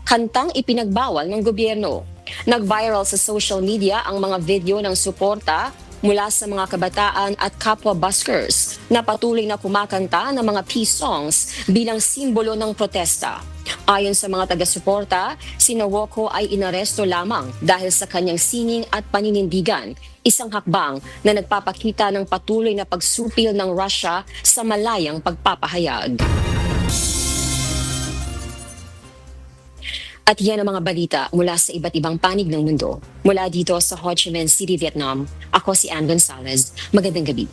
kantang ipinagbawal ng gobyerno. Nag-viral sa social media ang mga video ng suporta mula sa mga kabataan at kapwa buskers na patuloy na kumakanta ng mga peace songs bilang simbolo ng protesta. Ayon sa mga taga-suporta, si Nawoko ay inaresto lamang dahil sa kanyang singing at paninindigan, isang hakbang na nagpapakita ng patuloy na pagsupil ng Russia sa malayang pagpapahayag. At yan ang mga balita mula sa iba't ibang panig ng mundo. Mula dito sa Ho Chi Minh City, Vietnam, ako si Ann Gonzalez. Magandang gabi.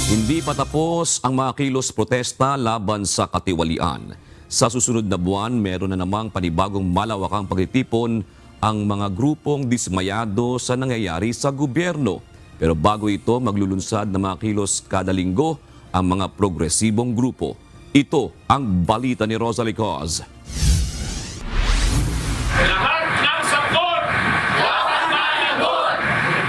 Hindi pa tapos ang mga kilos protesta laban sa katiwalian. Sa susunod na buwan, meron na namang panibagong malawakang pagtitipon ang mga grupong dismayado sa nangyayari sa gobyerno. Pero bago ito, maglulunsad ng mga kilos kada linggo ang mga progresibong grupo. Ito ang balita ni Rosalie Coz. Lahat ng sakot! Dapat managot!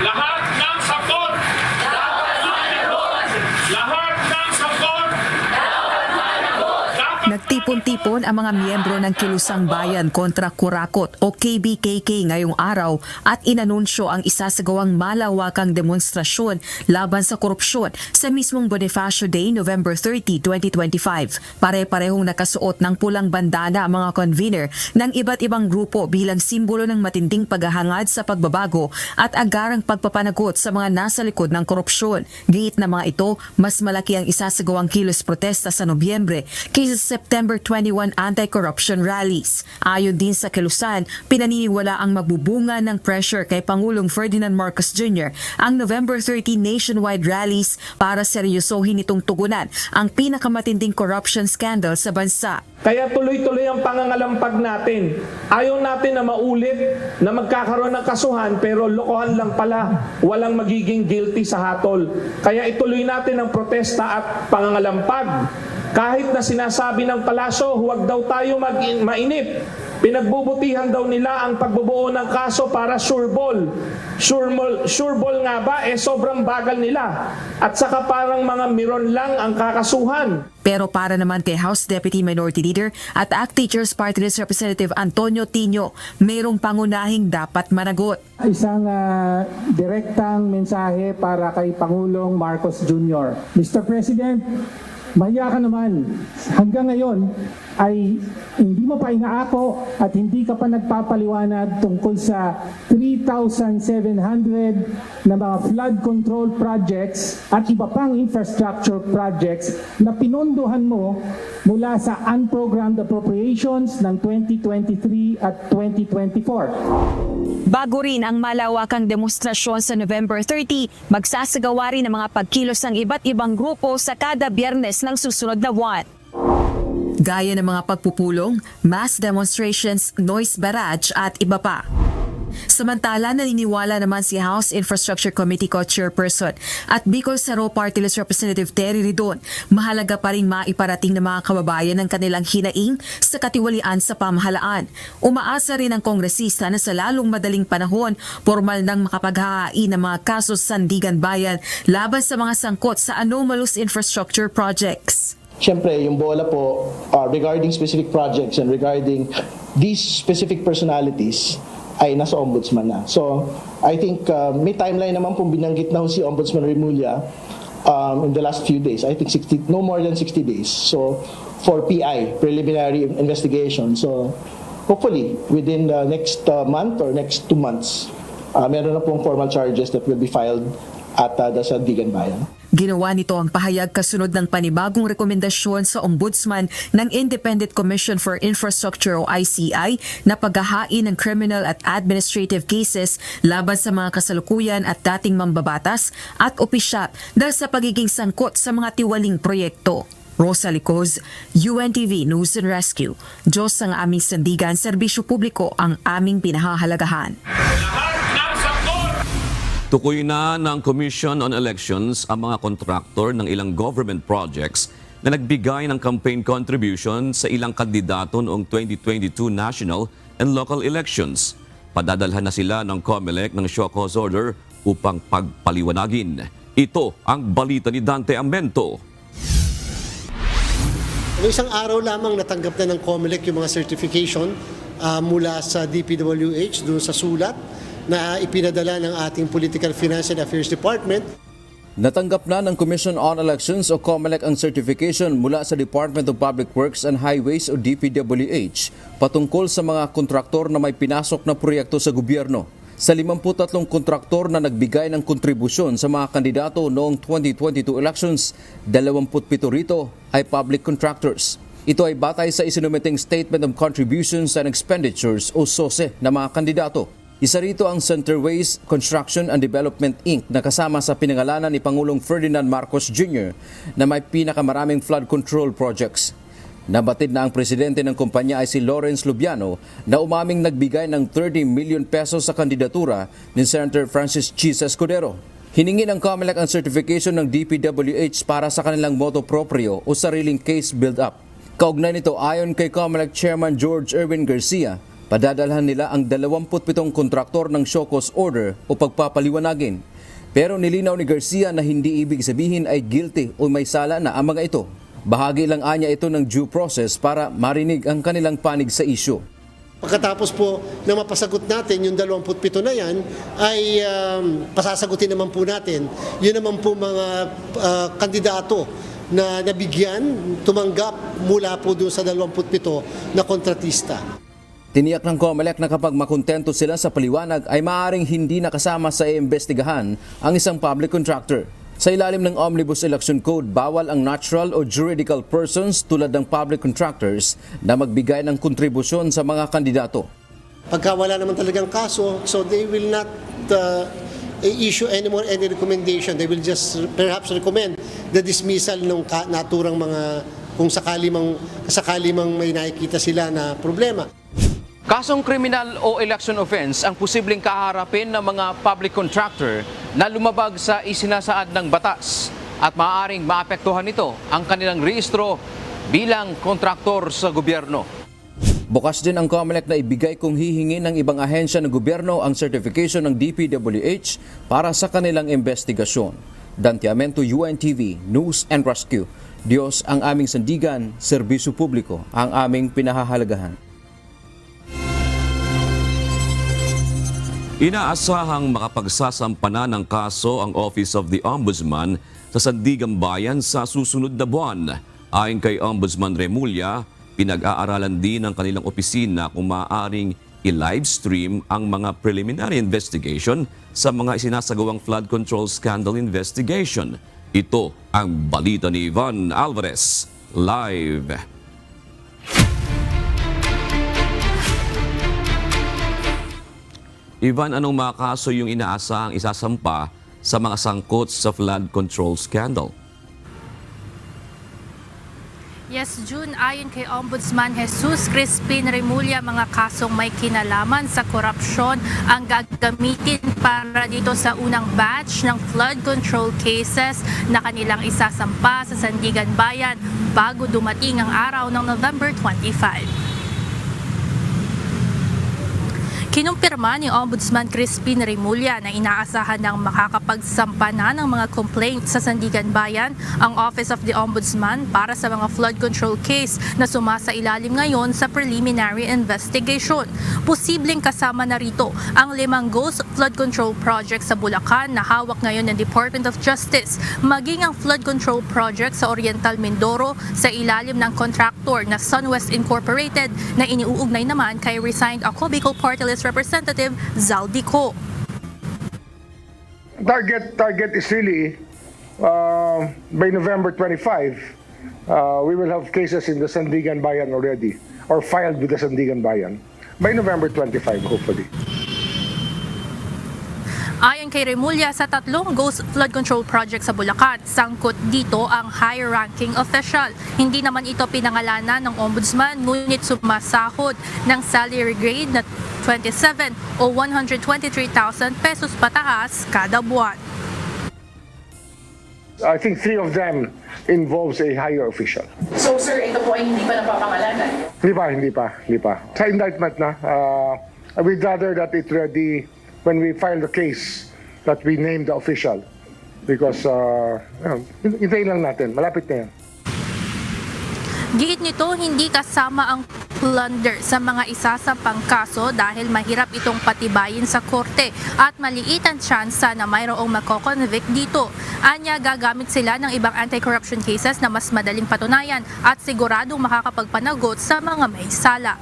Lahat ng sakot! Dapat managot! Lahat ng sakot! Dapat managot! Nagtipon-tipon demonstrasyon ang mga miyembro ng Kilusang Bayan kontra Kurakot o KBKK ngayong araw at inanunsyo ang isasagawang malawakang demonstrasyon laban sa korupsyon sa mismong Bonifacio Day, November 30, 2025. Pare-parehong nakasuot ng pulang bandana ang mga convener ng iba't ibang grupo bilang simbolo ng matinding paghahangad sa pagbabago at agarang pagpapanagot sa mga nasa likod ng korupsyon. Giit na mga ito, mas malaki ang isasagawang kilos protesta sa Nobyembre kaysa sa September 21 anti-corruption rallies. Ayon din sa Kilusan, pinaniniwala ang magbubunga ng pressure kay Pangulong Ferdinand Marcos Jr. ang November 30 nationwide rallies para seryosohin itong tugunan ang pinakamatinding corruption scandal sa bansa. Kaya tuloy-tuloy ang pangangalampag natin. Ayaw natin na maulit na magkakaroon ng kasuhan pero lokohan lang pala, walang magiging guilty sa hatol. Kaya ituloy natin ang protesta at pangangalampag. Kahit na sinasabi ng palasyo, huwag daw tayo mainip. Pinagbubutihan daw nila ang pagbubuo ng kaso para sure ball. Sure ball nga ba? Sobrang bagal nila. At saka parang mga miron lang ang kakasuhan. Pero para naman kay House Deputy Minority Leader at ACT Teachers Party List Representative Antonio Tino, mayroong pangunahing dapat managot. Isang direktang mensahe para kay Pangulong Marcos Jr. Mr. President, mahiya ka naman. Hanggang ngayon ay hindi mo pa inaako at hindi ka pa nagpapaliwanag tungkol sa 3,700 na mga flood control projects at iba pang infrastructure projects na pinondohan mo mula sa unprogrammed appropriations ng 2023 at 2024. Bago rin ang malawakang demonstrasyon sa November 30, magsasagawa rin ng mga pagkilos ng iba't ibang grupo sa kada Biyernes ng susunod na buwan. Gaya ng mga pagpupulong, mass demonstrations, noise barrage at iba pa. Samantala, naniniwala naman si House Infrastructure Committee Co-Chairperson at Bicol Saro Party List Representative Terry Ridon, mahalaga pa rin maiparating ng mga kababayan ng kanilang hinaing sa katiwalian sa pamahalaan. Umaasa rin ang kongresista na sa lalong madaling panahon, formal nang makapaghahain ng mga kaso sa Sandigan Bayan laban sa mga sangkot sa anomalous infrastructure projects. Siyempre, yung bola po regarding specific projects and regarding these specific personalities ay nasa ombudsman na. So, I think may timeline naman pong binanggit na si Ombudsman Remulla in the last few days. I think no more than 60 days. So, for PI, preliminary investigation. So, hopefully, within the next month or next 2 months, meron na pong formal charges that will be filed at the Sandigan Bayan. Ginawa nito ang pahayag kasunod ng panibagong rekomendasyon sa Ombudsman ng Independent Commission for Infrastructure o ICI na paghahain ng criminal at administrative cases laban sa mga kasalukuyan at dating mambabatas at opisyal dahil sa pagiging sangkot sa mga tiwaling proyekto. Rosa Licoz, UNTV News and Rescue. Diyos ang aming sandigan, serbisyo publiko ang aming pinahahalagahan. Tukoy na ng Commission on Elections ang mga kontraktor ng ilang government projects na nagbigay ng campaign contribution sa ilang kandidato noong 2022 national and local elections. Padadalhan na sila ng COMELEC ng show cause order upang pagpaliwanagin. Ito ang balita ni Dante Amento. Isang araw lamang natanggap na ng COMELEC yung mga certification mula sa DPWH doon sa sulat na ipinadala ng ating Political Finance and Affairs Department. Natanggap na ng Commission on Elections o COMELEC ang certification mula sa Department of Public Works and Highways o DPWH patungkol sa mga kontraktor na may pinasok na proyekto sa gobyerno. Sa 53 kontraktor na nagbigay ng kontribusyon sa mga kandidato noong 2022 elections, 27 rito ay public contractors. Ito ay batay sa isinumiting Statement of Contributions and Expenditures o SOSE na mga kandidato. Isa rito ang Centerways Construction and Development Inc. na kasama sa pinangalanan ni Pangulong Ferdinand Marcos Jr. na may pinakamaraming flood control projects. Nabatid na ang presidente ng kumpanya ay si Lawrence Lubiano na umaming nagbigay ng 30 million pesos sa kandidatura ni Senator Francis Chis Escudero. Hiningi ng COMELEC ang certification ng DPWH para sa kanilang moto proprio o sariling case build-up. Kaugnay nito ayon kay COMELEC Chairman George Erwin Garcia, padadalhan nila ang 27 kontraktor ng show cause order o pagpapaliwanagin. Pero nilinaw ni Garcia na hindi ibig sabihin ay guilty o may sala na ang mga ito. Bahagi lang anya ito ng due process para marinig ang kanilang panig sa isyu. Pagkatapos po na mapasagot natin yung 27 na yan, ay pasasagutin naman po natin. Yun naman po mga kandidato na nabigyan, tumanggap mula po doon sa 27 na kontratista. Tiniyak ng COMELEC na kapag makontento sila sa paliwanag ay maaaring hindi nakasama sa iimbestigahan ang isang public contractor. Sa ilalim ng Omnibus Election Code, bawal ang natural o juridical persons tulad ng public contractors na magbigay ng kontribusyon sa mga kandidato. Pagka wala naman talagang kaso, so they will not issue anymore any recommendation. They will just perhaps recommend the dismissal ng naturang mga kung sakali mang may nakikita sila na problema. Kasong kriminal o election offense ang posibleng kaharapin ng mga public contractor na lumabag sa isinasaad ng batas at maaaring maapektuhan nito ang kanilang rehistro bilang kontraktor sa gobyerno. Bukas din ang COMELEC na ibigay kung hihingi ng ibang ahensya ng gobyerno ang certification ng DPWH para sa kanilang investigasyon. Dantiamento, UNTV, News and Rescue. Diyos ang aming sandigan, serbisyo publiko ang aming pinahahalagahan. Inaasahang makapagsasampa na ng kaso ang Office of the Ombudsman sa Sandigan Bayan sa susunod na buwan. Ayon kay Ombudsman Remulla, pinag-aaralan din ng kanilang opisina kung maaaring i-livestream ang mga preliminary investigation sa mga isinasagawang flood control scandal investigation. Ito ang balita ni Ivan Alvarez, live. Ivan, anong mga kaso yung inaasahang isasampa sa mga sangkot sa flood control scandal? Yes, June, ayon kay Ombudsman Jesus Crispin Remulla, mga kasong may kinalaman sa korupsyon ang gagamitin para dito sa unang batch ng flood control cases na kanilang isasampa sa Sandigan Bayan bago dumating ang araw ng November 25. Kinumpirma ni Ombudsman Crispin Remulla na inaasahan ng makakapagsampa na ng mga complaint sa Sandigan Bayan ang Office of the Ombudsman para sa mga flood control case na sumasailalim ngayon sa preliminary investigation. Posibleng kasama na rito ang 5 ghost flood control project sa Bulacan na hawak ngayon ng Department of Justice, maging ang flood control project sa Oriental Mindoro sa ilalim ng contractor na SunWest Incorporated na iniuugnay naman kay resigned Ako Bicol Party List Representative Zaldico. Target is really by November 25, we will have cases in the Sandigan Bayan already, or filed with the Sandigan Bayan. By November 25, hopefully. Ayon kay Remulla, sa 3 ghost flood control project sa Bulacan, sangkot dito ang high-ranking official. Hindi naman ito pinangalanan ng Ombudsman, ngunit sumasahod ng salary grade na 27 o 123,000 pesos pataas kada buwan. I think 3 of them involves a higher official. So sir, ito po ay hindi pa napapangalanan? Hindi pa. Sa indictment na, I would rather that it ready when we file the case that we name the official. Because, hintayin lang natin, malapit na yan. Giit nito, hindi kasama ang plunder sa mga isasampang kaso dahil mahirap itong patibayin sa korte at maliit ang tsansa na mayroong mako-convict dito. Anya, gagamit sila ng ibang anti-corruption cases na mas madaling patunayan at siguradong makakapagpanagot sa mga may sala.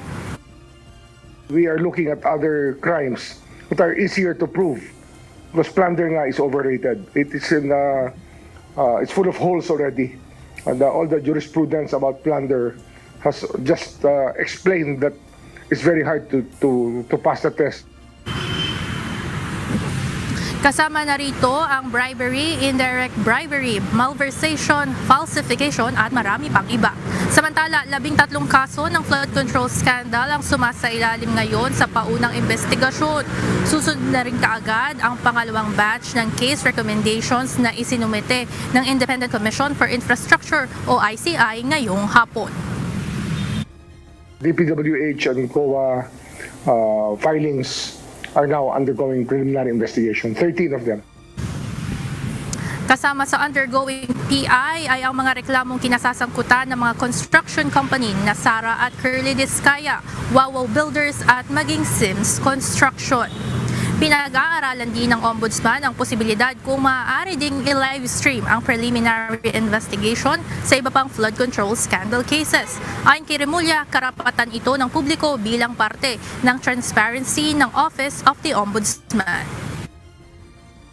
We are looking at other crimes that are easier to prove because plunder nga is overrated. It is it's full of holes already. And all the jurisprudence about plunder has just explained that it's very hard to pass the test. Kasama na rito ang bribery, indirect bribery, malversation, falsification at marami pang iba. Samantala, 13 kaso ng flood control scandal ang sumasailalim ngayon sa paunang investigasyon. Susunod na rin kaagad ang pangalawang batch ng case recommendations na isinumite ng Independent Commission for Infrastructure o ICI ngayong hapon. DPWH and COA filings are now undergoing preliminary investigation, 13 of them. Kasama sa undergoing PI ay ang mga reklamong kinasasangkutan ng mga construction company na Sara at Curly Discaya, Wawaw Builders at maging Sims Construction. Pinag-aaralan din ng Ombudsman ang posibilidad kung maaari ding i-live stream ang preliminary investigation sa iba pang flood control scandal cases. Ayon kay Remulla, karapatan ito ng publiko bilang parte ng transparency ng Office of the Ombudsman.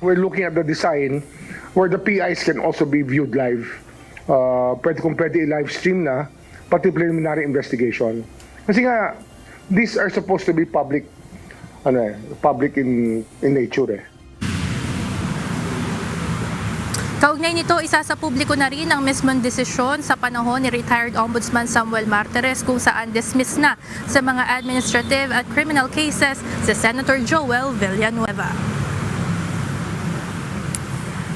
We're looking at the design where the PIs can also be viewed live. Kung pwede i-live stream na, pati preliminary investigation. Kasi nga, these are supposed to be public in nature. Kaugnay nito, isa sa publiko na rin ang mismong desisyon sa panahon ni retired Ombudsman Samuel Martires kung saan dismiss na sa mga administrative at criminal cases si Senator Joel Villanueva.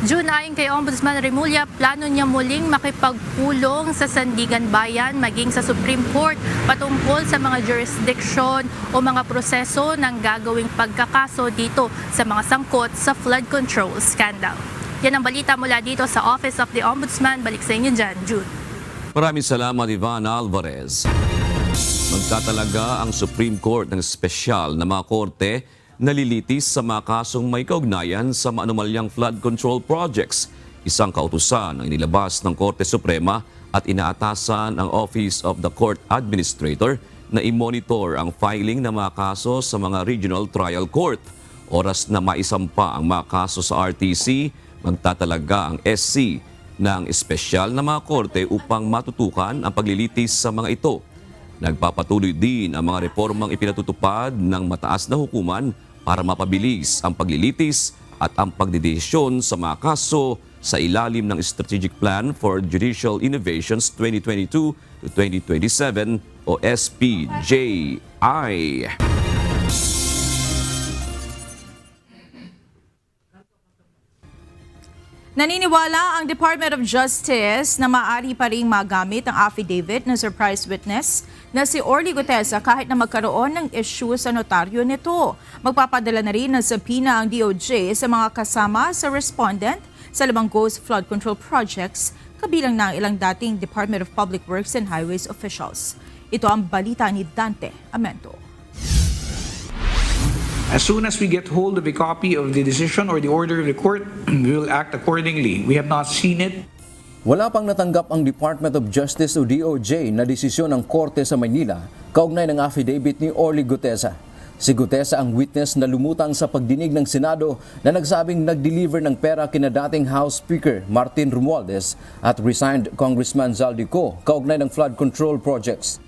June, ayon kay Ombudsman Remulla, plano niya muling makipagpulong sa Sandigan Bayan maging sa Supreme Court patungkol sa mga jurisdiction o mga proseso ng gagawing pagkakaso dito sa mga sangkot sa flood control scandal. Yan ang balita mula dito sa Office of the Ombudsman. Balik sa inyo dyan, June. Maraming salamat, Ivan Alvarez. Magtatalaga ang Supreme Court ng espesyal na mga korte nalilitis sa mga kasong may kaugnayan sa maanumalyang flood control projects. Isang kautusan ang inilabas ng Korte Suprema at inaatasan ang Office of the Court Administrator na i-monitor ang filing ng mga kaso sa mga Regional Trial Court. Oras na maisampa ang mga kaso sa RTC, magtatalaga ang SC ng espesyal na mga korte upang matutukan ang paglilitis sa mga ito. Nagpapatuloy din ang mga reformang ipinatutupad ng mataas na hukuman para mapabilis ang paglilitis at ang pagdedesisyon sa mga kaso sa ilalim ng Strategic Plan for Judicial Innovations 2022 to 2027 o SPJI. Naniniwala ang Department of Justice na maaari pa ring magamit ang affidavit ng surprise witness na si Orly Gutesa kahit na magkaroon ng issue sa notaryo nito. Magpapadala na rin ng subpoena ang DOJ sa mga kasama sa respondent sa 5 ghost flood control projects, kabilang na ang ilang dating Department of Public Works and Highways officials. Ito ang balita ni Dante Amento. As soon as we get hold of a copy of the decision or the order of the court, we will act accordingly. We have not seen it. Wala pang natanggap ang Department of Justice o DOJ na desisyon ng Korte sa Maynila kaugnay ng affidavit ni Orly Gutesa. Si Gutesa ang witness na lumutang sa pagdinig ng Senado na nagsabing nag-deliver ng pera kina dating House Speaker Martin Romualdez at resigned Congressman Zaldico kaugnay ng flood control projects.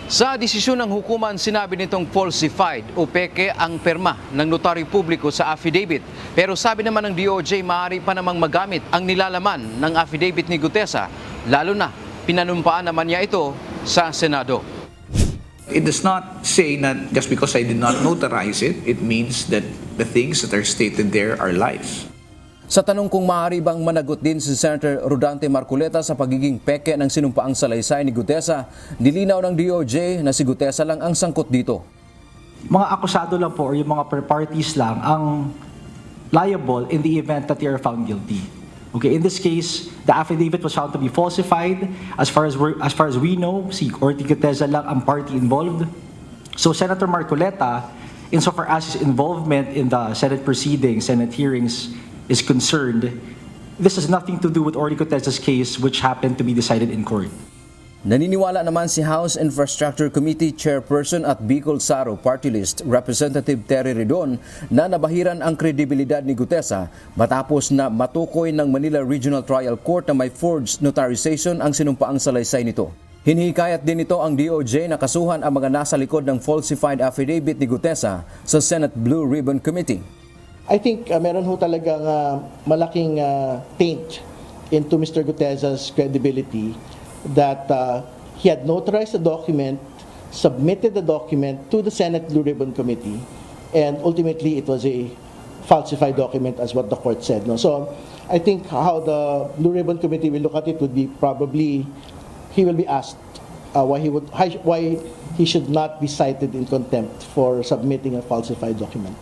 Sa desisyon ng hukuman, sinabi nitong falsified o peke ang perma ng notaryo publiko sa affidavit. Pero sabi naman ng DOJ, maaari pa namang magamit ang nilalaman ng affidavit ni Gutesa, lalo na pinanumpaan naman niya ito sa Senado. It does not say that just because I did not notarize it, it means that the things that are stated there are lies. Sa tanong kung maaari bang managot din si Senator Rodante Marcoleta sa pagiging peke ng sinumpaang salaysay ni Gutesa, nilinaw ng DOJ na si Gutesa lang ang sangkot dito. Mga akusado lang po or yung mga parties lang ang liable in the event that they are found guilty. Okay, in this case, the affidavit was found to be falsified. As far as we know, si Orly Gutesa lang ang party involved. So Senator Marcoleta, insofar as his involvement in the Senate proceedings, Senate hearings, is concerned, this has nothing to do with Orly Gutesa's case, which happened to be decided in court. Naniniwala naman si House Infrastructure Committee Chairperson at Bicol Saro Party List Representative Terry Redon na nabahiran ang kredibilidad ni Gutesa matapos na matukoy ng Manila Regional Trial Court na may forged notarization ang sinumpaang salaysay nito. Hinihikayat din ito ang DOJ na kasuhan ang mga nasa likod ng falsified affidavit ni Gutesa sa Senate Blue Ribbon Committee. I think meron ho talagang malaking taint into Mr. Gutesa's credibility that he had notarized the document, submitted the document to the Senate Blue Ribbon Committee, and ultimately it was a falsified document as what the court said. No? So I think how the Blue Ribbon Committee will look at it would be probably he will be asked why he should not be cited in contempt for submitting a falsified document.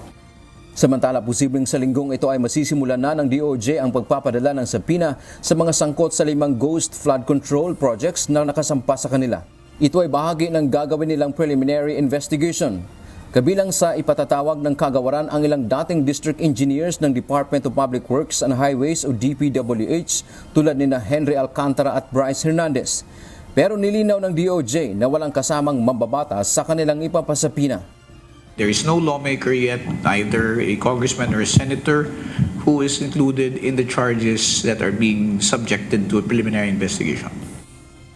Samantala, posibleng sa linggong ito ay masisimulan na ng DOJ ang pagpapadala ng subpoena sa mga sangkot sa 5 ghost flood control projects na nakasampa sa kanila. Ito ay bahagi ng gagawin nilang preliminary investigation. Kabilang sa ipatatawag ng kagawaran ang ilang dating district engineers ng Department of Public Works and Highways o DPWH tulad nina Henry Alcantara at Bryce Hernandez. Pero nilinaw ng DOJ na walang kasamang mambabatas sa kanilang ipapasapina. There is no lawmaker yet, either a congressman or a senator, who is included in the charges that are being subjected to a preliminary investigation.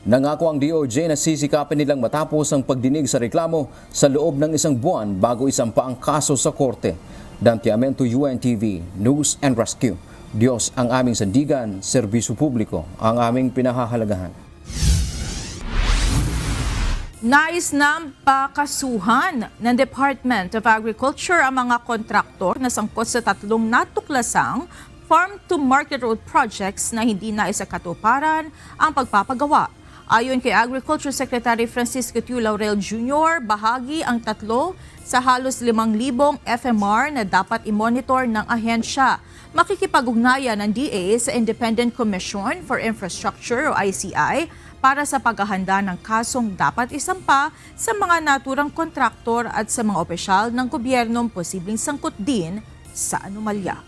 Nangako ang DOJ na sisikapin nilang matapos ang pagdinig sa reklamo sa loob ng 1 buwan bago isampa ang kaso sa korte. Dante Amento, UNTV, News and Rescue. Diyos ang aming sandigan, serbisyo publiko ang aming pinahahalagahan. Nais ng pakasuhan ng Department of Agriculture ang mga kontraktor na sangkot sa 3 natuklasang farm-to-market road projects na hindi naisakatuparan ang pagpapagawa. Ayon kay Agriculture Secretary Francisco Tiu Laurel Jr., bahagi ang 3 sa halos 5,000 FMR na dapat i-monitor ng ahensya. Makikipag-ugnayan ng DA sa Independent Commission for Infrastructure o ICI para sa paghahanda ng kasong dapat isampa sa mga naturang kontraktor at sa mga opisyal ng gobyernong posibleng sangkot din sa anomalya.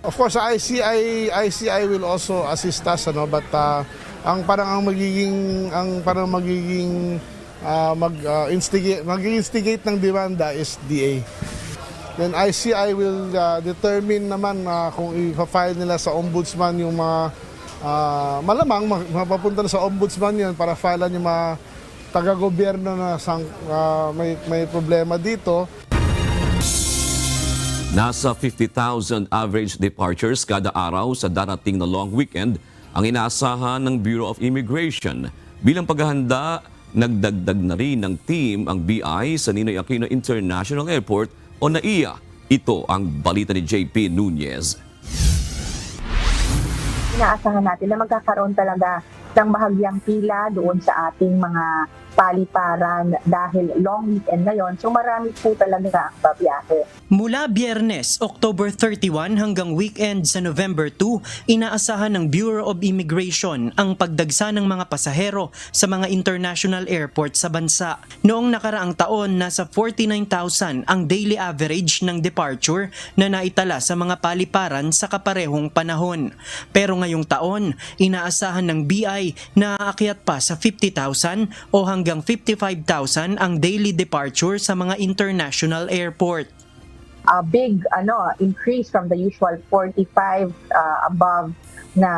Of course, ICI will also assist us, but ang mag-instigate ng demanda is DA. Then ICI will determine naman kung i-file nila sa ombudsman yung mga malamang mapapunta na sa ombudsman yan para filean yung mga taga-gobyerno na may problema dito. Nasa 50,000 average departures kada araw sa darating na long weekend ang inaasahan ng Bureau of Immigration. Bilang paghahanda, nagdagdag na rin ng team ang BI sa Ninoy Aquino International Airport o NAIA. Ito ang balita ni JP Nunez. Inaasahan natin na magkakaroon talaga ng bahagyang pila doon sa ating mga paliparan dahil long weekend ngayon. So marami po talaga ang babiyahe. Mula Biyernes, October 31 hanggang weekend sa November 2, inaasahan ng Bureau of Immigration ang pagdagsa ng mga pasahero sa mga international airport sa bansa. Noong nakaraang taon, nasa 49,000 ang daily average ng departure na naitala sa mga paliparan sa kaparehong panahon. Pero ngayong taon, inaasahan ng BI na aakyat pa sa 50,000 o hanggang 55,000 ang daily departure sa mga international airport. A big increase from the usual 45 above na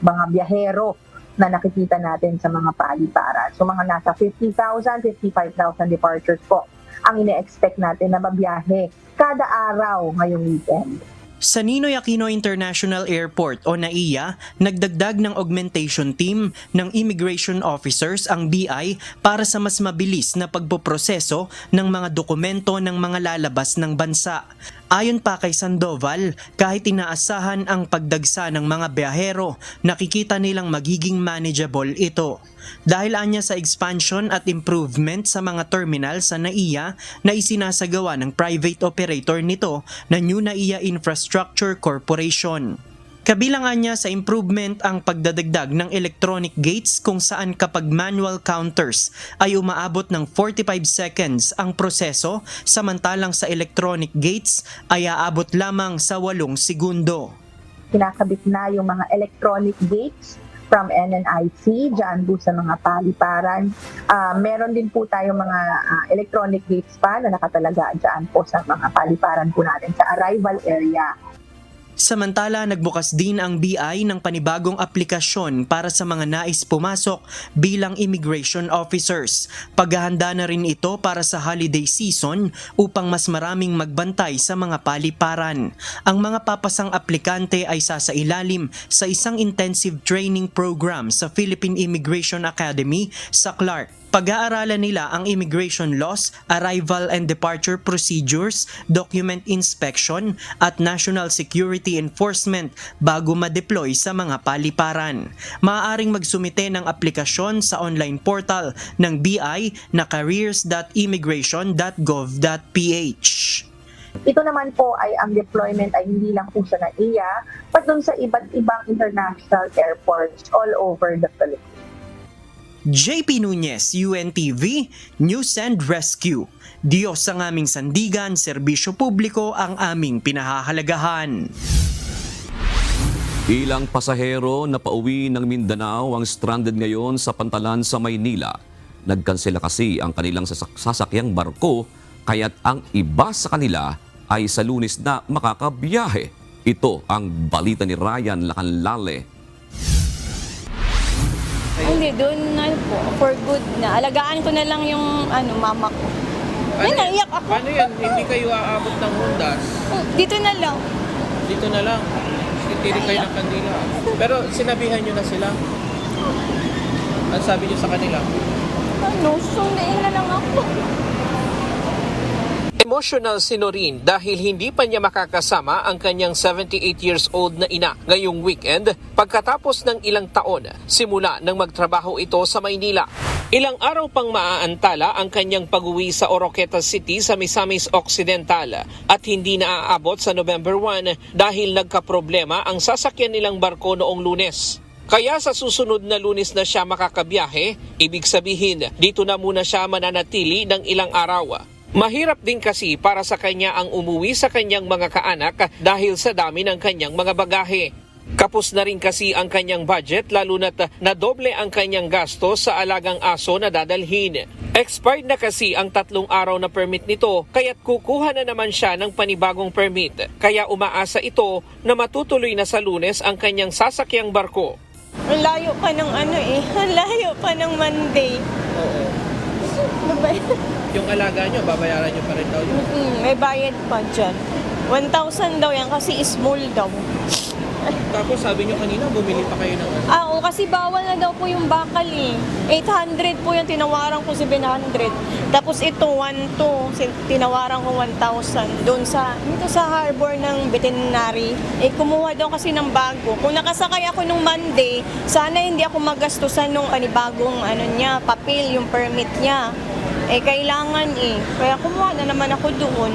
mga biyahero na nakikita natin sa mga paliparan. So mga nasa 50,000, 55,000 departures po ang ine-expect natin na mabiyahe kada araw ngayong weekend. Sa Ninoy Aquino International Airport o NAIA, nagdagdag ng augmentation team ng immigration officers ang BI para sa mas mabilis na pagpoproseso ng mga dokumento ng mga lalabas ng bansa. Ayon pa kay Sandoval, kahit inaasahan ang pagdagsa ng mga biyahero, nakikita nilang magiging manageable ito. Dahil anya sa expansion at improvement sa mga terminal sa NAIA na isinasagawa ng private operator nito na New NAIA Infrastructure Corporation. Kabilang anya sa improvement ang pagdadagdag ng electronic gates kung saan kapag manual counters ay umaabot ng 45 seconds ang proseso, samantalang sa electronic gates ay aabot lamang sa 8 segundo. Kinakabit na yung mga electronic gates from NNIC, dyan po sa mga paliparan. Meron din po tayo mga electronic gates pa na nakatalaga dyan po sa mga paliparan po natin sa arrival area. Samantala, nagbukas din ang BI ng panibagong aplikasyon para sa mga nais pumasok bilang immigration officers. Paghahanda na rin ito para sa holiday season upang mas maraming magbantay sa mga paliparan. Ang mga papasang aplikante ay sasailalim sa isang intensive training program sa Philippine Immigration Academy sa Clark. Pag-aaralan nila ang immigration laws, arrival and departure procedures, document inspection at national security enforcement bago ma-deploy sa mga paliparan. Maaaring magsumite ng aplikasyon sa online portal ng BI na careers.immigration.gov.ph. Ito naman po ay ang deployment ay hindi lang po sa NAIA, but dun sa iba't ibang international airports all over the Philippines. JP Nunez, UNTV, News and Rescue. Diyos ang aming sandigan, serbisyo publiko ang aming pinahahalagahan. Ilang pasahero na pauwi ng Mindanao ang stranded ngayon sa Pantalan sa Maynila. Nagkansela kasi ang kanilang sasakyang barko, kaya't ang iba sa kanila ay sa Lunes na makakabiyahe. Ito ang balita ni Ryan Lacanlale. Hindi, doon na po, for good na. Alagaan ko na lang yung mama ko. Ay, naiyak ako. Paano yan? Hindi kayo aabot ng Hondas? Dito na lang. Dito na lang. Titiri kayo ng kandila. Pero sinabihan nyo na sila? Ano sabi nyo sa kanila? Sundain na lang ako. Emotional si Noreen dahil hindi pa niya makakasama ang kanyang 78 years old na ina ngayong weekend pagkatapos ng ilang taon simula nang magtrabaho ito sa Maynila. Ilang araw pang maaantala ang kanyang pag-uwi sa Oroqueta City sa Misamis Occidental at hindi naaabot sa November 1 dahil nagkaproblema ang sasakyan nilang barko noong Lunes. Kaya sa susunod na Lunes na siya makakabiyahe, ibig sabihin dito na muna siya mananatili ng ilang araw. Mahirap din kasi para sa kanya ang umuwi sa kanyang mga kaanak dahil sa dami ng kanyang mga bagahe. Kapos na rin kasi ang kanyang budget lalo na't nadoble ang kanyang gasto sa alagang aso na dadalhin. Expired na kasi ang 3 araw na permit nito kaya't kukuha na naman siya ng panibagong permit. Kaya umaasa ito na matutuloy na sa Lunes ang kanyang sasakyang barko. Ang layo pa ng ang layo pa ng Monday. Oo. Yung alaga nyo, babayaran nyo pa rin daw yun? May bayad pa dyan. 1,000 daw yan kasi small daw. Tapos sabi nyo kanina, bumili pa kayo ng Oo, kasi bawal na daw po yung bakal 800 po yung tinawaran ko 700. Tapos ito, 1,200, tinawaran ko 1,000. Doon dito sa harbor ng veterinary, kumuha daw kasi ng bago. Kung nakasakay ako nung Monday, sana hindi ako magastusan nung panibagong papel, yung permit niya. Kailangan Kaya kumuha na naman ako doon.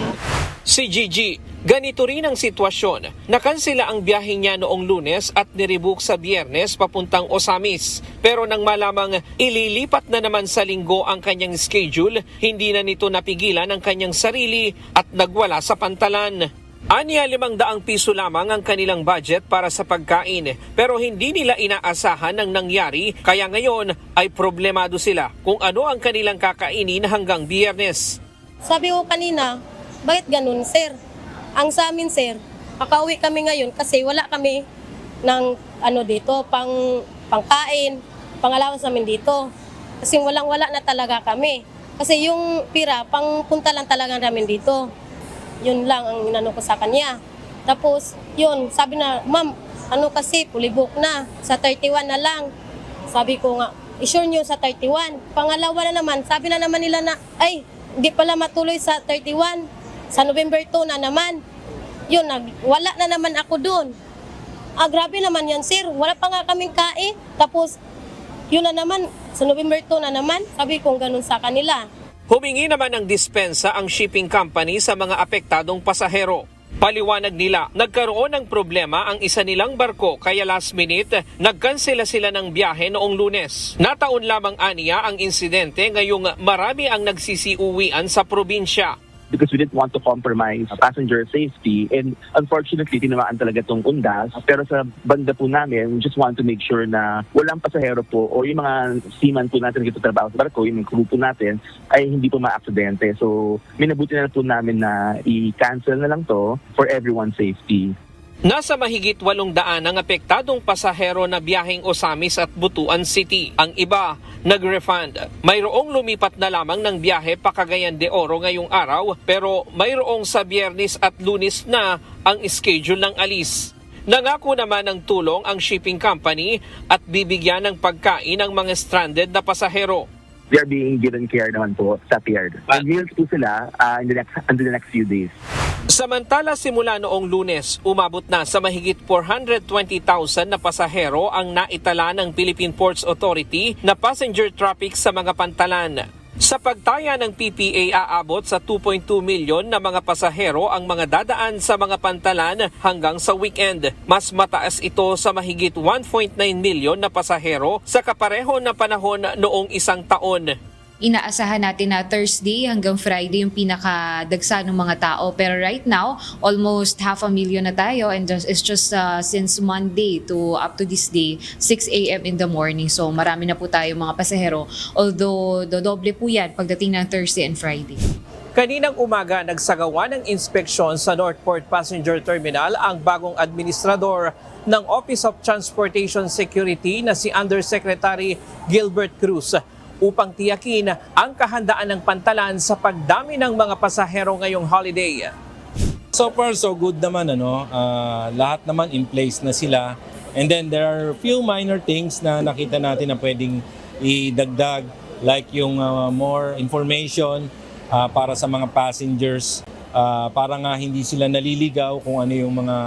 Si Gigi, ganito rin ang sitwasyon. Nakansela ang biyahe niya noong Lunes at nirebook sa Biyernes papuntang Osamis. Pero nang malamang ililipat na naman sa Linggo ang kanyang schedule, hindi na nito napigilan ang kanyang sarili at nagwala sa Pantalan. Aniya 500 piso lamang ang kanilang budget para sa pagkain pero hindi nila inaasahan ang nangyari kaya ngayon ay problemado sila kung ano ang kanilang kakainin hanggang Biyernes. Sabi ko kanina, bakit ganun sir? Ang sa amin sir, kakauwi kami ngayon kasi wala kami ng dito, pangkain, pangalawas namin dito. Kasi walang-wala na talaga kami. Kasi yung pira, pangpunta lang talaga namin dito. Yun lang ang inano ko sa kanya. Tapos, yun, sabi na, ma'am, kasi, pulibok na, sa 31 na lang. Sabi ko nga, i-sure nyo sa 31. Pangalawa na naman, sabi na naman nila na, hindi pala matuloy sa 31. Sa November 2 na naman. Yun, wala na naman ako doon. Grabe naman yan, sir. Wala pa nga kaming kain. Tapos, yun na naman, sa November 2 na naman, sabi kong ganun sa kanila. Humingi naman ng dispensa ang shipping company sa mga apektadong pasahero. Paliwanag nila, nagkaroon ng problema ang isa nilang barko kaya last minute, nagkansela sila ng biyahe noong Lunes. Nataon lamang aniya ang insidente ngayong marami ang nagsisiuwian sa probinsya. Because we didn't want to compromise passenger safety and unfortunately tinamaan talaga itong undas. Pero sa banda po namin, we just want to make sure na walang pasahero po o yung mga seaman po natin dito trabaho sa barko, yung crew po natin ay hindi po ma-aksidente. So minabuti na po namin na i-cancel na lang to for everyone's safety. Nasa mahigit 800 ang apektadong pasahero na biyaheng Osamis at Butuan City. Ang iba, nag-refund. Mayroong lumipat na lamang ng biyahe pa Cagayan de Oro ngayong araw pero mayroong sa Biyernes at Lunes na ang schedule ng alis. Nangako naman ng tulong ang shipping company at bibigyan ng pagkain ang mga stranded na pasahero. they are being given care naman po sa pier. Meals po sila in the next few days. Samantala, simula noong Lunes, umabot na sa mahigit 420,000 na pasahero ang naitala ng Philippine Ports Authority na passenger traffic sa mga pantalan. Sa pagtaya ng PPA, aabot sa 2.2 milyon na mga pasahero ang mga dadaan sa mga pantalan hanggang sa weekend. Mas mataas ito sa mahigit 1.9 milyon na pasahero sa kapareho na panahon noong isang taon. Inaasahan natin na Thursday hanggang Friday yung pinakadagsa ng mga tao. Pero right now, almost 500,000 na tayo, and it's just since Monday to up to this day, 6 a.m. in the morning. So marami na po tayo mga pasahero. Although dodoble po yan pagdating ng Thursday and Friday. Kaninang umaga, nagsagawa ng inspeksyon sa Northport Passenger Terminal ang bagong administrador ng Office of Transportation Security na si Undersecretary Gilbert Cruz upang tiyakin ang kahandaan ng pantalan sa pagdami ng mga pasahero ngayong holiday. So far so good naman, lahat naman in place na sila, and then there are few minor things na nakita natin na pwedeng idagdag, like yung more information para sa mga passengers, para nga hindi sila naliligaw kung ano yung mga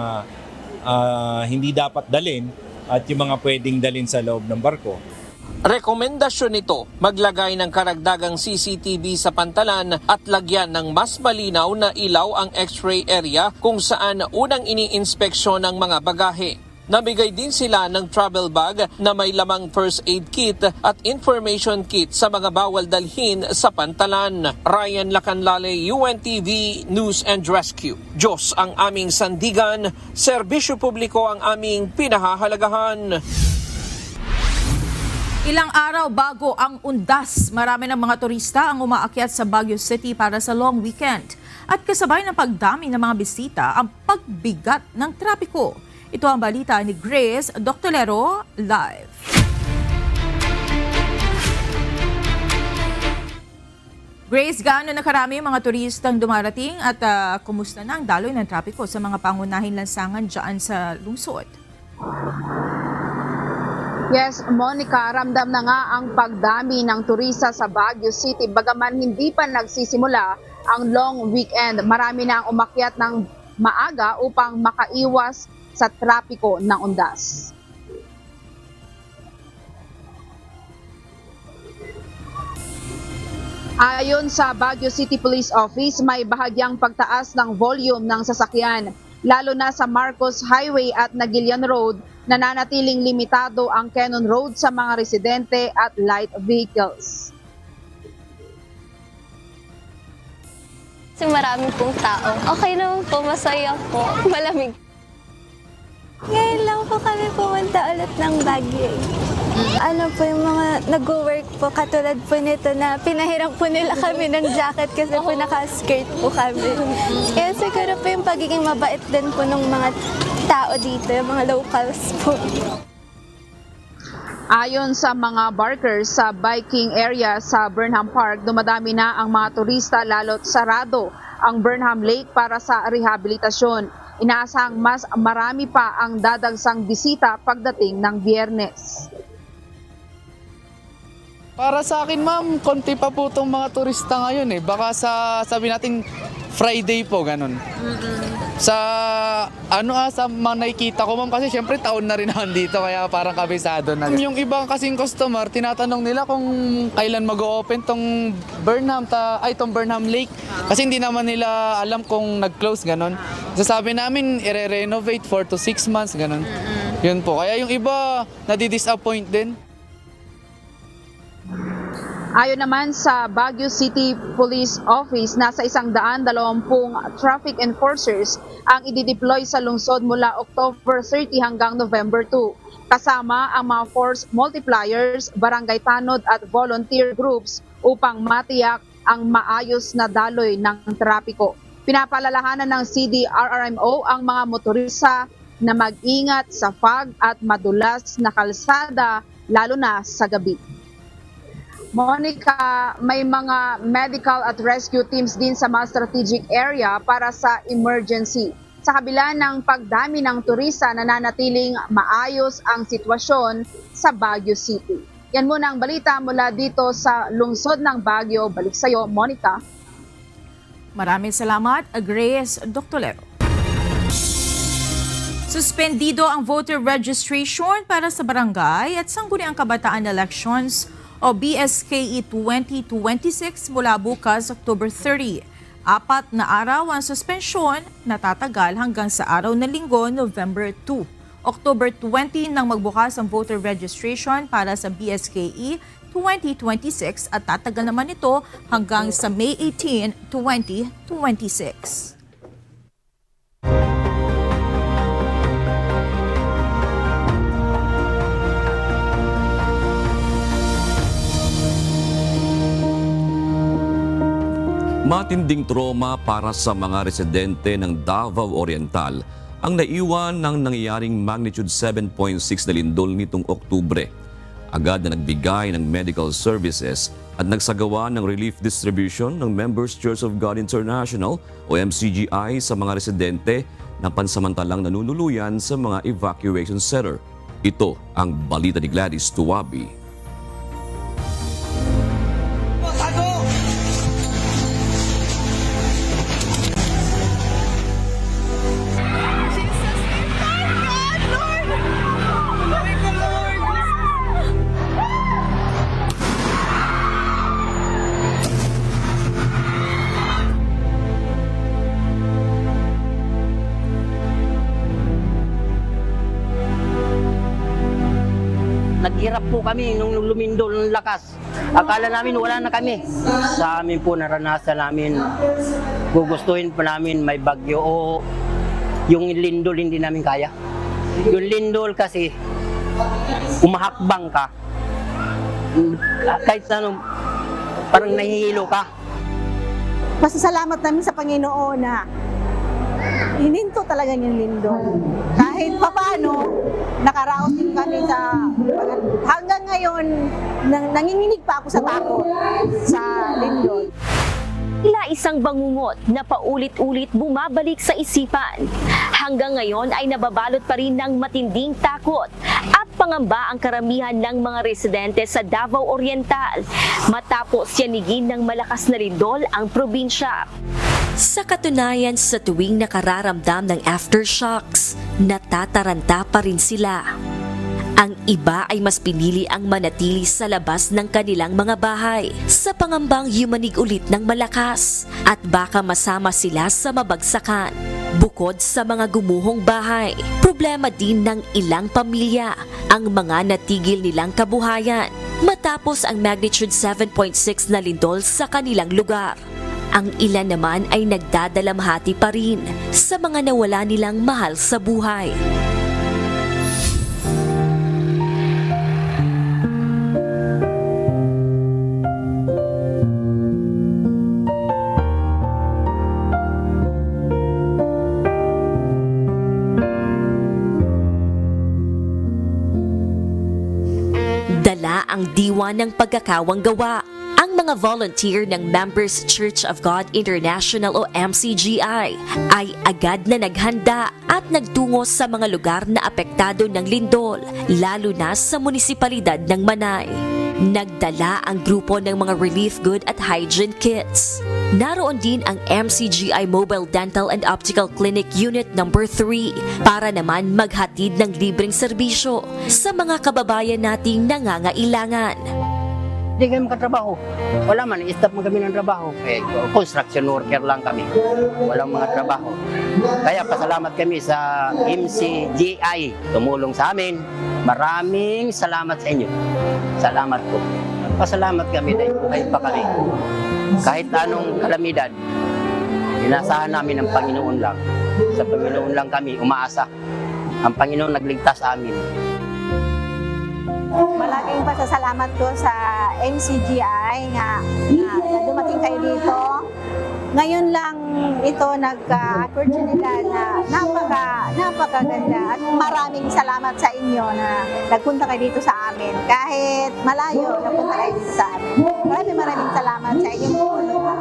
hindi dapat dalhin at yung mga pwedeng dalhin sa loob ng barko. Rekomendasyon nito, maglagay ng karagdagang CCTV sa pantalan at lagyan ng mas malinaw na ilaw ang X-ray area kung saan unang iniinspeksyon ng mga bagahe. Nabigay din sila ng travel bag na may lamang first aid kit at information kit sa mga bawal dalhin sa pantalan. Ryan Lacanlale, UNTV News and Rescue. Diyos ang aming sandigan, serbisyo publiko ang aming pinahahalagahan. Ilang araw bago ang undas, marami ng mga turista ang umaakyat sa Baguio City para sa long weekend. At kasabay ng pagdami ng mga bisita, ang pagbigat ng trapiko. Ito ang balita ni Grace Doctolero live. Grace, gaano na karami mga turistang dumarating at kumusta na ang daloy ng trapiko sa mga pangunahing lansangan dyan sa lungsod? Yes, Monica, ramdam na nga ang pagdami ng turista sa Baguio City. Bagaman hindi pa nagsisimula ang long weekend, marami na ang umakyat ng maaga upang makaiwas sa trapiko ng undas. Ayon sa Baguio City Police Office, may bahagyang pagtaas ng volume ng sasakyan, lalo na sa Marcos Highway at Naguilian Road. Nananatiling limitado ang Cannon Road sa mga residente at light vehicles. Kasi marami pong tao. Okay naman po, masaya po. Malamig. Ngayon lang po kami pumunta ulit ng Baguio. Ano po yung mga nag-work po, katulad po nito na pinahiram po nila kami ng jacket kasi po naka-skirt po kami. Kaya siguro po yung pagiging mabait din po ng mga tao dito, yung mga locals po. Ayon sa mga barkers sa biking area sa Burnham Park, dumadami na ang mga turista lalo't sarado ang Burnham Lake para sa rehabilitasyon. Inaasahang mas marami pa ang dadagsang bisita pagdating ng Biyernes. Para sa akin, ma'am, konti pa po itong mga turista ngayon eh. Baka sabi natin Friday po, ganun. Sa mga nakikita ko, ma'am, kasi syempre taon na rin naman dito, kaya parang kabisado na. Yung ibang kasing customer, tinatanong nila kung kailan mag-o-open tong Burnham Lake. Kasi hindi naman nila alam kung nag-close, ganun. Sasabi namin, i-renovate 4 to 6 months, ganun. Yun po. Kaya yung iba, nadi-disappoint din. Ayon naman sa Baguio City Police Office, nasa 120 traffic enforcers ang idideploy sa lungsod mula October 30 hanggang November 2. Kasama ang mga force multipliers, barangay tanod at volunteer groups upang matiyak ang maayos na daloy ng trapiko. Pinapalalahanan ng CDRRMO ang mga motorista na mag-ingat sa fog at madulas na kalsada, lalo na sa gabi. Monica, may mga medical at rescue teams din sa mga strategic area para sa emergency. Sa kabila ng pagdami ng turista, nananatiling maayos ang sitwasyon sa Baguio City. Yan muna ang balita mula dito sa lungsod ng Baguio. Balik sa'yo, Monica. Maraming salamat, Grace Doctolero. Suspendido ang voter registration para sa barangay at sangguniang kabataan elections o BSKE 2026 mula bukas October 30. 4 na araw ang suspensyon na tatagal hanggang sa araw ng Linggo, November 2. October 20 nang magbukas ang voter registration para sa BSKE 2026 at tatagal naman ito hanggang sa May 18, 2026. Matinding trauma para sa mga residente ng Davao Oriental ang naiwan ng nangyayaring magnitude 7.6 na lindol nitong Oktubre. Agad na nagbigay ng medical services at nagsagawa ng relief distribution ng Members Church of God International o MCGI sa mga residente na pansamantalang nanunuluyan sa mga evacuation center. Ito ang balita ni Gladys Tuwabi. Naghirap po kami nung lumindol ng lakas. Akala namin wala na kami. Sa amin po naranasan namin, gugustuhin pa namin may bagyo o yung lindol hindi namin kaya. Yung lindol kasi, umahakbang ka. Kahit ano, parang nahihilo ka. Pasasalamat namin sa Panginoon na hininto talaga yung lindol. Kahit papaano, nakaraos din kami sa hanggang ngayon, nanginginig pa ako sa takot sa lindol. Tila isang bangungot na paulit-ulit bumabalik sa isipan. Hanggang ngayon ay nababalot pa rin ng matinding takot at pangamba ang karamihan ng mga residente sa Davao Oriental matapos yanigin ng malakas na lindol ang probinsya. Sa katunayan, sa tuwing nakararamdam ng aftershocks, natataranta pa rin sila. Ang iba ay mas pinili ang manatili sa labas ng kanilang mga bahay sa pangambang yumanig ulit ng malakas at baka masama sila sa mabagsakan. Bukod sa mga gumuhong bahay, problema din ng ilang pamilya ang mga natigil nilang kabuhayan matapos ang magnitude 7.6 na lindol sa kanilang lugar. Ang ilan naman ay nagdadalamhati pa rin sa mga nawala nilang mahal sa buhay. Dala ang diwa ng pagkakawang gawa. Ang mga volunteer ng Members Church of God International o MCGI ay agad na naghanda at nagtungo sa mga lugar na apektado ng lindol, lalo na sa munisipalidad ng Manay. Nagdala ang grupo ng mga relief good at hygiene kits. Naroon din ang MCGI Mobile Dental and Optical Clinic Unit No. 3 para naman maghatid ng libreng serbisyo sa mga kababayan nating nangangailangan. Hindi kami makatrabaho. Wala man, stop man kami ng trabaho. Construction worker lang kami. Walang mga trabaho. Kaya pasalamat kami sa MCGI. Tumulong sa amin. Maraming salamat sa inyo. Salamat po. Pasalamat kami dahil buhay pa kami. Kahit anong kalamidad, inasahan namin ang Panginoon lang. Sa Panginoon lang kami umaasa. Ang Panginoon nagligtas sa amin. Malaking pasasalamat ko sa MCGI na dumating kayo dito. Ngayon lang ito nagka-opportunidad na napakaganda at maraming salamat sa inyo na nagpunta kayo dito sa amin. Kahit malayo, nagpunta kayo dito sa amin. Maraming salamat sa inyong tulong.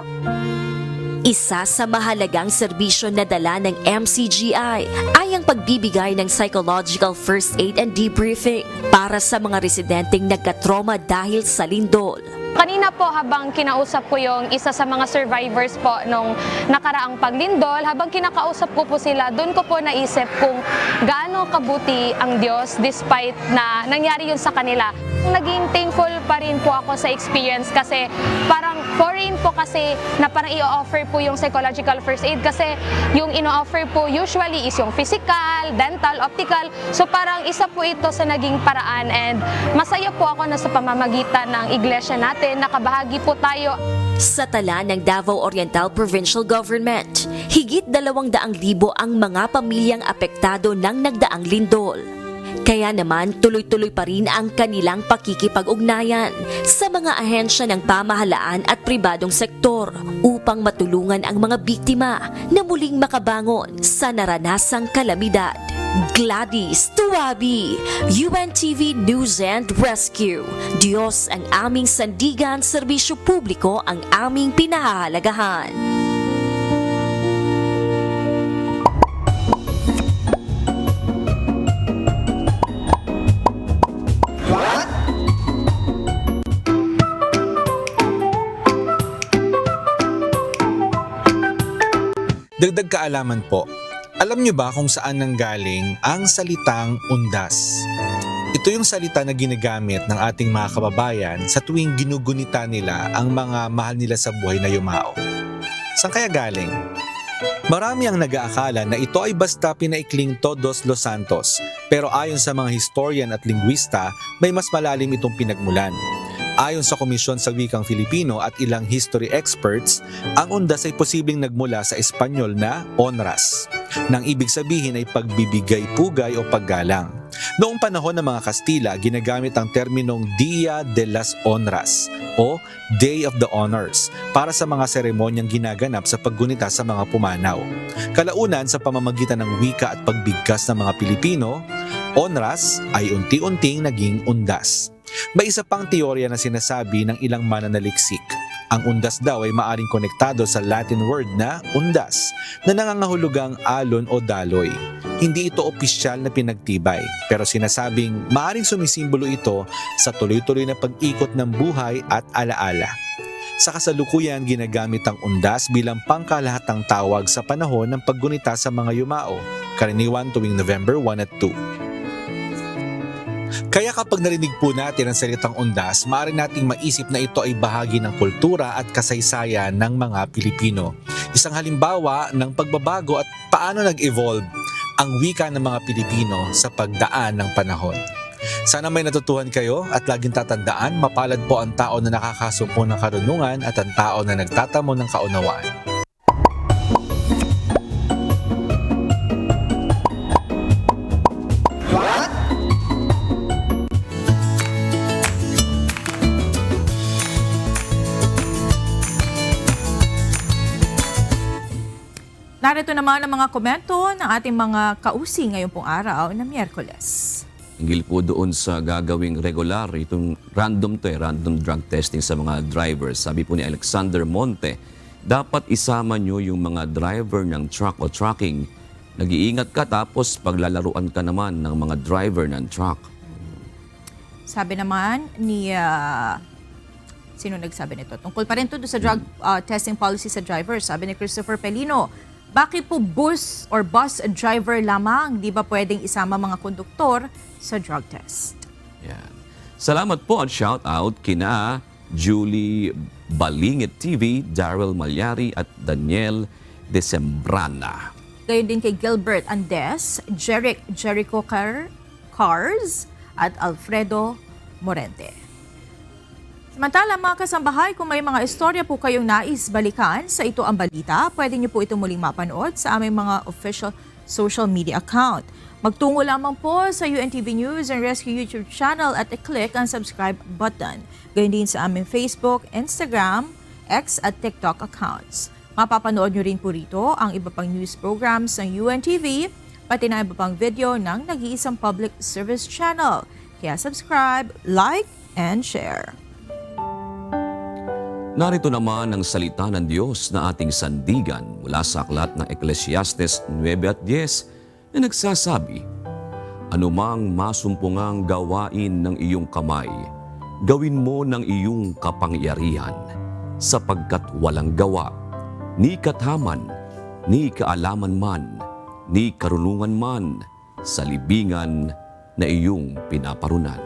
Isa sa mahalagang serbisyo na dala ng MCGI ay ang pagbibigay ng psychological first aid and debriefing para sa mga residenteng nagkatrauma dahil sa lindol. Kanina po habang kinausap ko yung isa sa mga survivors po nung nakaraang paglindol, habang kinakausap ko po sila, doon ko po naisip kung gaano kabuti ang Diyos despite na nangyari yun sa kanila. Naging thankful pa rin po ako sa experience kasi parang foreign po kasi na parang i-offer po yung psychological first aid kasi yung ino-offer po usually is yung physical, dental, optical. So parang isa po ito sa naging paraan and masaya po ako na sa pamamagitan ng iglesia natin, nakabahagi po tayo. Sa tala ng Davao Oriental Provincial Government, higit 200,000 ang mga pamilyang apektado ng nagdaang lindol. Kaya naman tuloy-tuloy pa rin ang kanilang pakikipag-ugnayan sa mga ahensya ng pamahalaan at pribadong sektor upang matulungan ang mga biktima na muling makabangon sa naranasang kalamidad. Gladys Tuwabi, UNTV News and Rescue. Diyos ang aming sandigan, serbisyo publiko ang aming pinahahalagahan. Dagdag kaalaman po, alam niyo ba kung saan nanggaling ang salitang undas? Ito yung salita na ginagamit ng ating mga kababayan sa tuwing ginugunita nila ang mga mahal nila sa buhay na yumao. Saan kaya galing? Marami ang nag-aakala na ito ay basta pinaikling Todos los Santos, pero ayon sa mga historian at lingwista, may mas malalim itong pinagmulan. Ayon sa Komisyon sa Wikang Filipino at ilang history experts, ang undas ay posibleng nagmula sa Espanyol na honras, nang ibig sabihin ay pagbibigay pugay o paggalang. Noong panahon ng mga Kastila, ginagamit ang terminong Dia de las Honras o Day of the Honors para sa mga seremonyang ginaganap sa paggunita sa mga pumanaw. Kalaunan sa pamamagitan ng wika at pagbigkas ng mga Pilipino, honras ay unti-unting naging undas. May isa pang teorya na sinasabi ng ilang mananaliksik. Ang undas daw ay maaring konektado sa Latin word na undas na nangangahulugang alon o daloy. Hindi ito opisyal na pinagtibay pero sinasabing maaring sumisimbolo ito sa tuloy-tuloy na pag-ikot ng buhay at alaala. Sa kasalukuyan, ginagamit ang undas bilang pangkalahatang tawag sa panahon ng paggunita sa mga yumao, karaniwan tuwing November 1 at 2. Kaya kapag narinig po natin ang salitang undas, maaari nating maisip na ito ay bahagi ng kultura at kasaysayan ng mga Pilipino. Isang halimbawa ng pagbabago at paano nag-evolve ang wika ng mga Pilipino sa pagdaan ng panahon. Sana may natutuhan kayo at laging tatandaan, mapalad po ang tao na nakakasumpo ng karunungan at ang tao na nagtatamo ng kaunawaan. Narito naman ang mga komento ng ating mga kausi ngayong pong araw na Miyerkules. Hinggil po doon sa gagawing regular, itong random drug testing sa mga drivers. Sabi po ni Alexander Monte, dapat isama nyo yung mga driver ng truck o trucking. Nag-iingat ka tapos paglalaruan ka naman ng mga driver ng truck. Sabi naman ni... sino nagsabi nito? Tungkol pa rin ito sa drug testing policy sa drivers. Sabi ni Christopher Pelino, bakit po bus driver lamang? Di ba pwedeng isama mga konduktor sa drug test? Yan. Salamat po at shout out kina Julie Balingit TV, Daryl Malyari at Daniel Desembrana. Gayon din kay Gilbert Andes, Jericho Cars at Alfredo Morente. Samantala mga kasambahay, kung may mga istorya po kayong nais balikan sa Ito Ang Balita, pwede niyo po ito muling mapanood sa aming mga official social media account. Magtungo lamang po sa UNTV News and Rescue YouTube channel at i-click ang subscribe button. Gayon din sa aming Facebook, Instagram, X at TikTok accounts. Mapapanood nyo rin po rito ang iba pang news programs ng UNTV, pati na iba pang video ng nag-iisang public service channel. Kaya subscribe, like, and share. Narito naman ang salita ng Diyos na ating sandigan mula sa aklat ng Ecclesiastes 9:10 na nagsasabi, "Anumang masumpungang gawain ng iyong kamay, gawin mo ng iyong kapangyarihan, sapagkat walang gawa, ni kathaman, ni kaalaman man, ni karunungan man, sa libingan na iyong pinaparunan."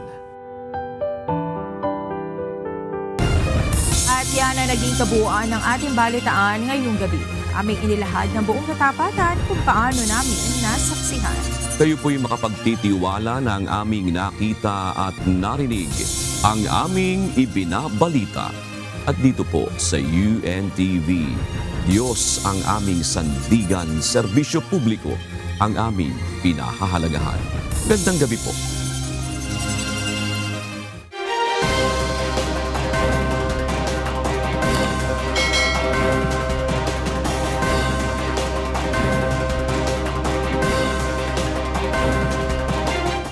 At yan ang naging kabuuan ng ating balitaan ngayong gabi. Aming inilahad ng buong katapatan kung paano namin nasaksihan. Kayo po'y makapagtitiwala na ang aming nakita at narinig, ang aming ibinabalita. At dito po sa UNTV, Diyos ang aming sandigan, serbisyo publiko, ang aming pinahahalagahan. Gandang gabi po.